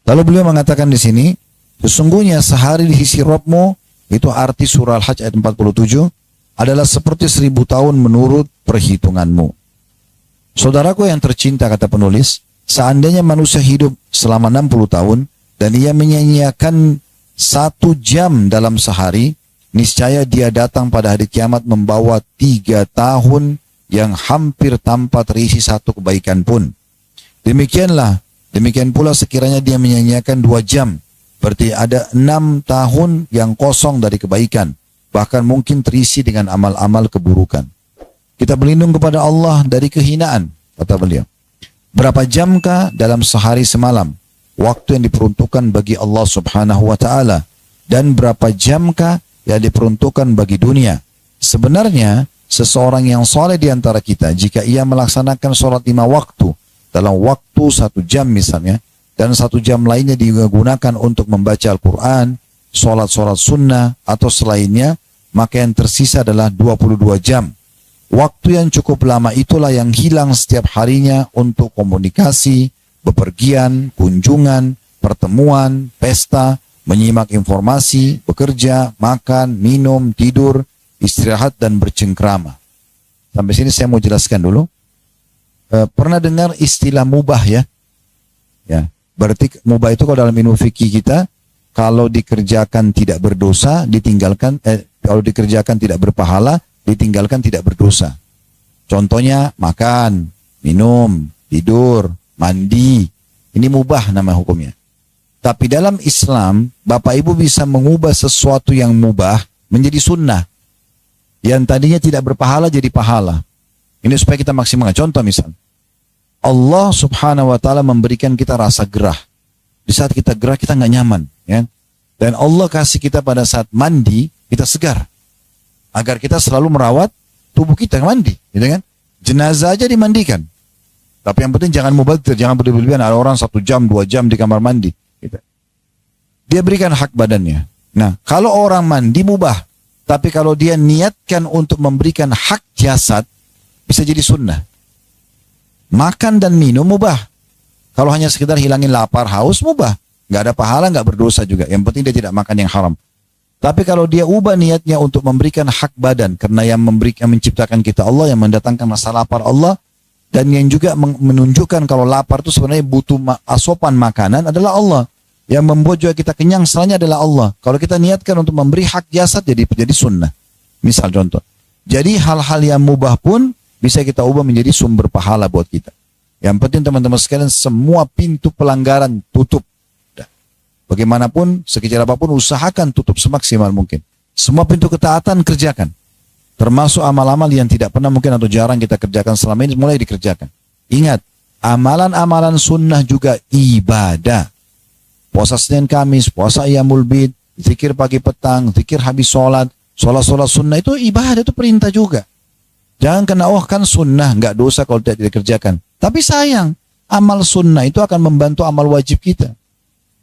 Lalu beliau mengatakan di sini, sesungguhnya sehari di sisi Rabbmu, itu arti surah Al-Hajj ayat 47, adalah seperti 1000 tahun menurut perhitunganmu. Saudaraku yang tercinta, kata penulis, seandainya manusia hidup selama 60 tahun dan ia menyanyiakan 1 jam dalam sehari, niscaya dia datang pada hari kiamat membawa 3 tahun yang hampir tanpa terisi satu kebaikan pun. Demikian pula sekiranya dia menyanyiakan 2 jam, berarti ada 6 tahun yang kosong dari kebaikan, bahkan mungkin terisi dengan amal-amal keburukan. Kita berlindung kepada Allah dari kehinaan, kata beliau. Berapa jamkah dalam sehari semalam waktu yang diperuntukkan bagi Allah Subhanahu wa taala, dan berapa jamkah yang diperuntukkan bagi dunia? Sebenarnya seseorang yang soleh di antara kita, jika ia melaksanakan sholat 5 waktu dalam waktu 1 jam misalnya, dan 1 jam lainnya digunakan untuk membaca Al-Quran, sholat sunnah atau selainnya, maka yang tersisa adalah 22 jam. Waktu yang cukup lama itulah yang hilang setiap harinya untuk komunikasi, bepergian, kunjungan, pertemuan, pesta, menyimak informasi, bekerja, makan, minum, tidur, istirahat dan bercengkrama. Sampai sini saya mau jelaskan dulu. Pernah dengar istilah mubah ya? Ya, berarti mubah itu kalau dalam ilmu fikih kita, kalau dikerjakan tidak berdosa, ditinggalkan, kalau dikerjakan tidak berpahala, ditinggalkan tidak berdosa. Contohnya makan, minum, tidur, mandi. Ini mubah nama hukumnya. Tapi dalam Islam, Bapak Ibu bisa mengubah sesuatu yang mubah menjadi sunnah. Yang tadinya tidak berpahala jadi pahala. Ini supaya kita maksimal. Contoh misal, Allah Subhanahu wa taala memberikan kita rasa gerah. Di saat kita gerah kita nggak nyaman, ya. Dan Allah kasih kita pada saat mandi kita segar. Agar kita selalu merawat tubuh kita mandi, gitu kan? Jenazah aja dimandikan. Tapi yang penting jangan mubadzir, jangan berlebihan. Ada orang 1 jam, 2 jam di kamar mandi, gitu. Dia berikan hak badannya. Nah, kalau orang mandi mubah, tapi kalau dia niatkan untuk memberikan hak jasad, bisa jadi sunnah. Makan dan minum mubah. Kalau hanya sekedar hilangin lapar, haus, mubah. Nggak ada pahala, nggak berdosa juga. Yang penting dia tidak makan yang haram. Tapi kalau dia ubah niatnya untuk memberikan hak badan, karena yang menciptakan kita Allah, yang mendatangkan rasa lapar Allah, dan yang juga menunjukkan kalau lapar itu sebenarnya butuh asupan makanan adalah Allah. Yang membuat juga kita kenyang selainnya adalah Allah. Kalau kita niatkan untuk memberi hak jasad jadi sunnah. Misal contoh. Jadi hal-hal yang mubah pun bisa kita ubah menjadi sumber pahala buat kita. Yang penting teman-teman sekalian, semua pintu pelanggaran tutup. Bagaimanapun, sekecil apapun, usahakan tutup semaksimal mungkin. Semua pintu ketaatan kerjakan. Termasuk amal-amal yang tidak pernah mungkin atau jarang kita kerjakan selama ini, mulai dikerjakan. Ingat, amalan-amalan sunnah juga ibadah. Puasa Senin Kamis, puasa Ayyamul Bid, zikir pagi petang, zikir habis sholat, sholat sunnah itu ibadah, itu perintah juga. Jangan kena kan sunnah, nggak dosa kalau tidak dikerjakan. Tapi sayang, amal sunnah itu akan membantu amal wajib kita.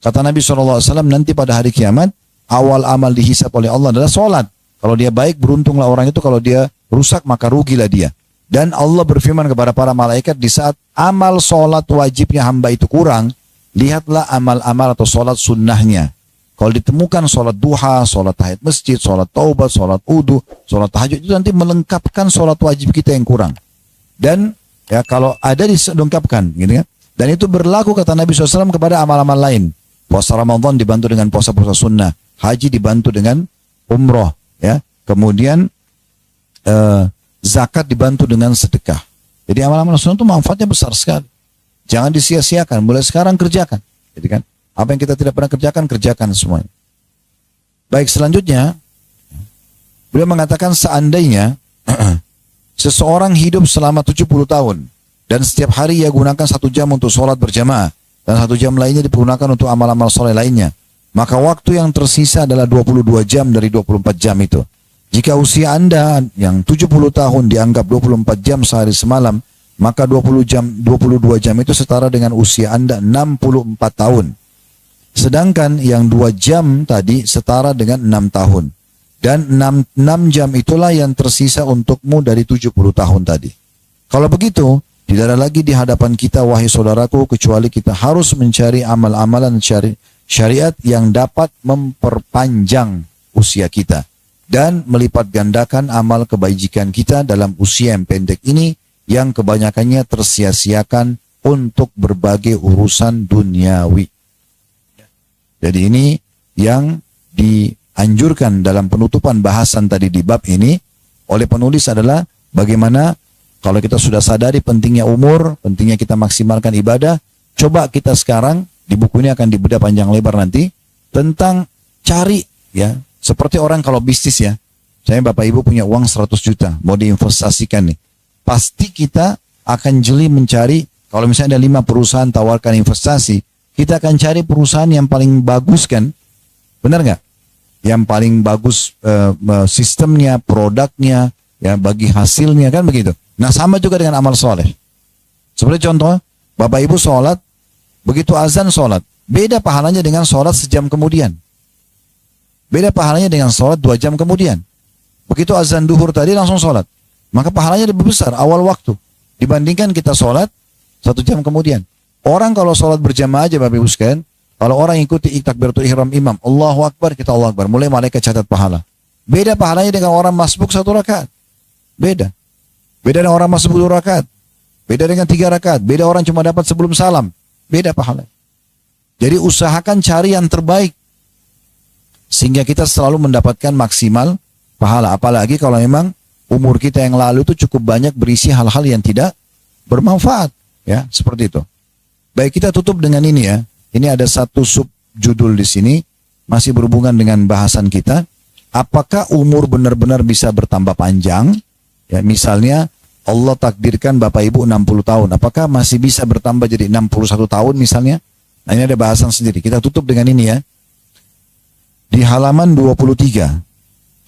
Kata Nabi SAW, nanti pada hari kiamat, awal amal dihisab oleh Allah adalah sholat. Kalau dia baik, beruntunglah orang itu. Kalau dia rusak, maka rugilah dia. Dan Allah berfirman kepada para malaikat, di saat amal sholat wajibnya hamba itu kurang, lihatlah amal-amal atau sholat sunnahnya. Kalau ditemukan sholat duha, sholat tahiyat masjid, sholat taubat, sholat wudu, sholat tahajud, itu nanti melengkapkan sholat wajib kita yang kurang. Dan ya kalau ada dilengkapkan, gitu kan? Dan itu berlaku kata Nabi SAW kepada amal-amal lain. Puasa Ramadan dibantu dengan puasa-puasa sunnah, haji dibantu dengan umroh, ya. Kemudian zakat dibantu dengan sedekah. Jadi amal-amal sunnah itu manfaatnya besar sekali. Jangan disia-siakan, mulai sekarang kerjakan, gitu kan? Apa yang kita tidak pernah kerjakan, kerjakan semuanya. Baik, selanjutnya beliau mengatakan seandainya seseorang hidup selama 70 tahun dan setiap hari ia gunakan 1 jam untuk sholat berjamaah dan 1 jam lainnya digunakan untuk amal-amal soleh lainnya, maka waktu yang tersisa adalah 22 jam dari 24 jam itu. Jika usia Anda yang 70 tahun dianggap 24 jam sehari semalam, maka 22 jam itu setara dengan usia Anda 64 tahun. Sedangkan yang 2 jam tadi setara dengan 6 tahun. Dan 6 jam itulah yang tersisa untukmu dari 70 tahun tadi. Kalau begitu, tidak ada lagi di hadapan kita, wahai saudaraku, kecuali kita harus mencari amal-amalan syariat yang dapat memperpanjang usia kita. Dan melipat gandakan amal kebajikan kita dalam usia yang pendek ini, yang kebanyakannya tersia-siakan untuk berbagai urusan duniawi. Jadi ini yang dianjurkan dalam penutupan bahasan tadi di bab ini oleh penulis adalah bagaimana kalau kita sudah sadari pentingnya umur, pentingnya kita maksimalkan ibadah, coba kita sekarang, di buku ini akan dibedah panjang lebar nanti, tentang cari, ya, seperti orang kalau bisnis ya, saya Bapak Ibu punya uang 100 juta, mau diinvestasikan nih, pasti kita akan jeli mencari, kalau misalnya ada 5 perusahaan tawarkan investasi, kita akan cari perusahaan yang paling bagus kan, benar nggak? Yang paling bagus sistemnya, produknya, ya bagi hasilnya kan begitu. Nah sama juga dengan amal soleh. Seperti contoh, Bapak Ibu sholat, begitu azan sholat, beda pahalanya dengan sholat sejam kemudian. Beda pahalanya dengan sholat 2 jam kemudian. Begitu azan duhur tadi langsung sholat, maka pahalanya lebih besar awal waktu dibandingkan kita sholat 1 jam kemudian. Orang kalau sholat berjamaah aja Bapak Ibu sekalian, kalau orang ikuti takbiratul ihram imam, Allahu Akbar, kita Allahu Akbar, mulai malaikat catat pahala. Beda pahalanya dengan orang masbuk 1 rakaat. Beda. Beda dengan orang masbuk 2 rakaat. Beda dengan 3 rakaat. Beda orang cuma dapat sebelum salam. Beda pahala. Jadi usahakan cari yang terbaik. Sehingga kita selalu mendapatkan maksimal pahala. Apalagi kalau memang umur kita yang lalu itu cukup banyak berisi hal-hal yang tidak bermanfaat. Ya, seperti itu. Baik, kita tutup dengan ini ya. Ini ada satu subjudul di sini, masih berhubungan dengan bahasan kita. Apakah umur benar-benar bisa bertambah panjang? Ya, misalnya Allah takdirkan Bapak Ibu 60 tahun. Apakah masih bisa bertambah jadi 61 tahun misalnya? Nah, ini ada bahasan sendiri. Kita tutup dengan ini ya. Di halaman 23.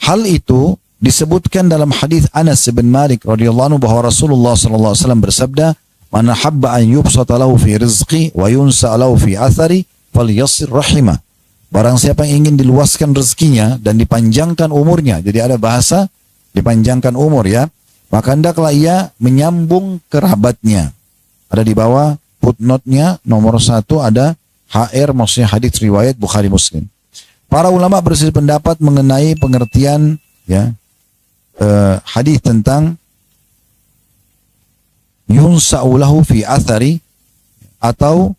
Hal itu disebutkan dalam hadis Anas bin Malik radhiyallahu anhu bahwa Rasulullah sallallahu alaihi wasallam bersabda, "Man habba an yubsata lahu fi rizqi wa yunsa lahu fi athari falyasir rahimah." Barang siapa yang ingin diluaskan rezekinya dan dipanjangkan umurnya, jadi ada bahasa dipanjangkan umur ya, maka hendaklah ia menyambung kerabatnya. Ada di bawah footnote-nya nomor 1 ada HR, maksudnya hadis riwayat Bukhari Muslim. Para ulama berselisih pendapat mengenai pengertian ya hadis tentang yunsa'ulahu fi athari atau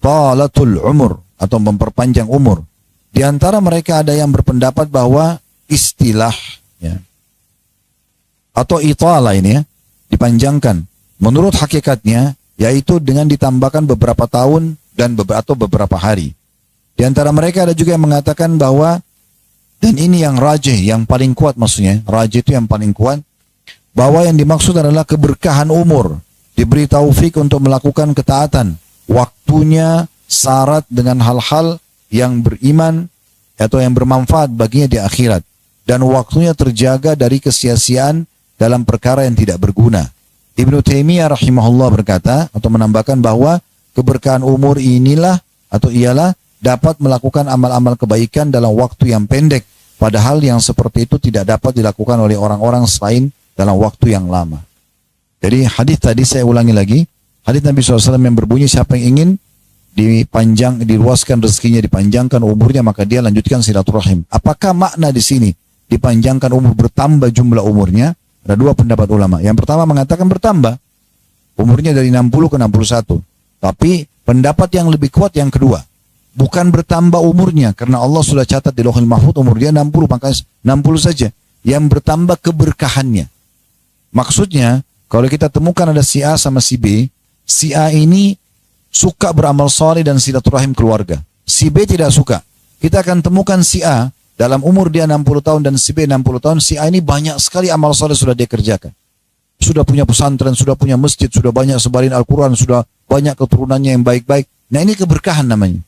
talatul umur atau memperpanjang umur. Di antara mereka ada yang berpendapat bahwa istilah ya, atau itala ini ya, dipanjangkan. Menurut hakikatnya yaitu dengan ditambahkan beberapa tahun dan beberapa hari. Di antara mereka ada juga yang mengatakan bahwa, dan ini yang rajih, yang paling kuat maksudnya, rajih itu yang paling kuat, bahwa yang dimaksud adalah keberkahan umur diberi taufik untuk melakukan ketaatan, waktunya syarat dengan hal-hal yang beriman atau yang bermanfaat baginya di akhirat, dan waktunya terjaga dari kesia-siaan dalam perkara yang tidak berguna. Ibnu Taimiyah rahimahullah berkata atau menambahkan bahwa keberkahan umur inilah atau ialah dapat melakukan amal-amal kebaikan dalam waktu yang pendek, padahal yang seperti itu tidak dapat dilakukan oleh orang-orang selain dalam waktu yang lama. Jadi hadis tadi saya ulangi lagi, hadis Nabi SAW yang berbunyi siapa yang ingin diluaskan rezekinya, dipanjangkan umurnya, maka dia lanjutkan silaturahim. Apakah makna di sini dipanjangkan umur, bertambah jumlah umurnya? Ada dua pendapat ulama. Yang pertama mengatakan bertambah umurnya dari 60 ke 61. Tapi pendapat yang lebih kuat yang kedua, bukan bertambah umurnya, karena Allah sudah catat di Lauhul Mahfuz umur dia 60, maka 60 saja. Yang bertambah keberkahannya. Maksudnya, kalau kita temukan ada si A sama si B, si A ini suka beramal saleh dan silaturahim keluarga. Si B tidak suka. Kita akan temukan si A dalam umur dia 60 tahun dan si B 60 tahun, si A ini banyak sekali amal saleh sudah dia kerjakan. Sudah punya pesantren, sudah punya masjid, sudah banyak sebarin Al-Quran, sudah banyak keturunannya yang baik-baik. Nah ini keberkahan namanya.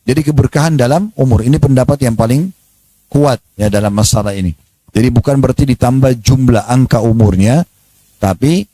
Jadi keberkahan dalam umur. Ini pendapat yang paling kuat ya dalam masalah ini. Jadi bukan berarti ditambah jumlah angka umurnya, tapi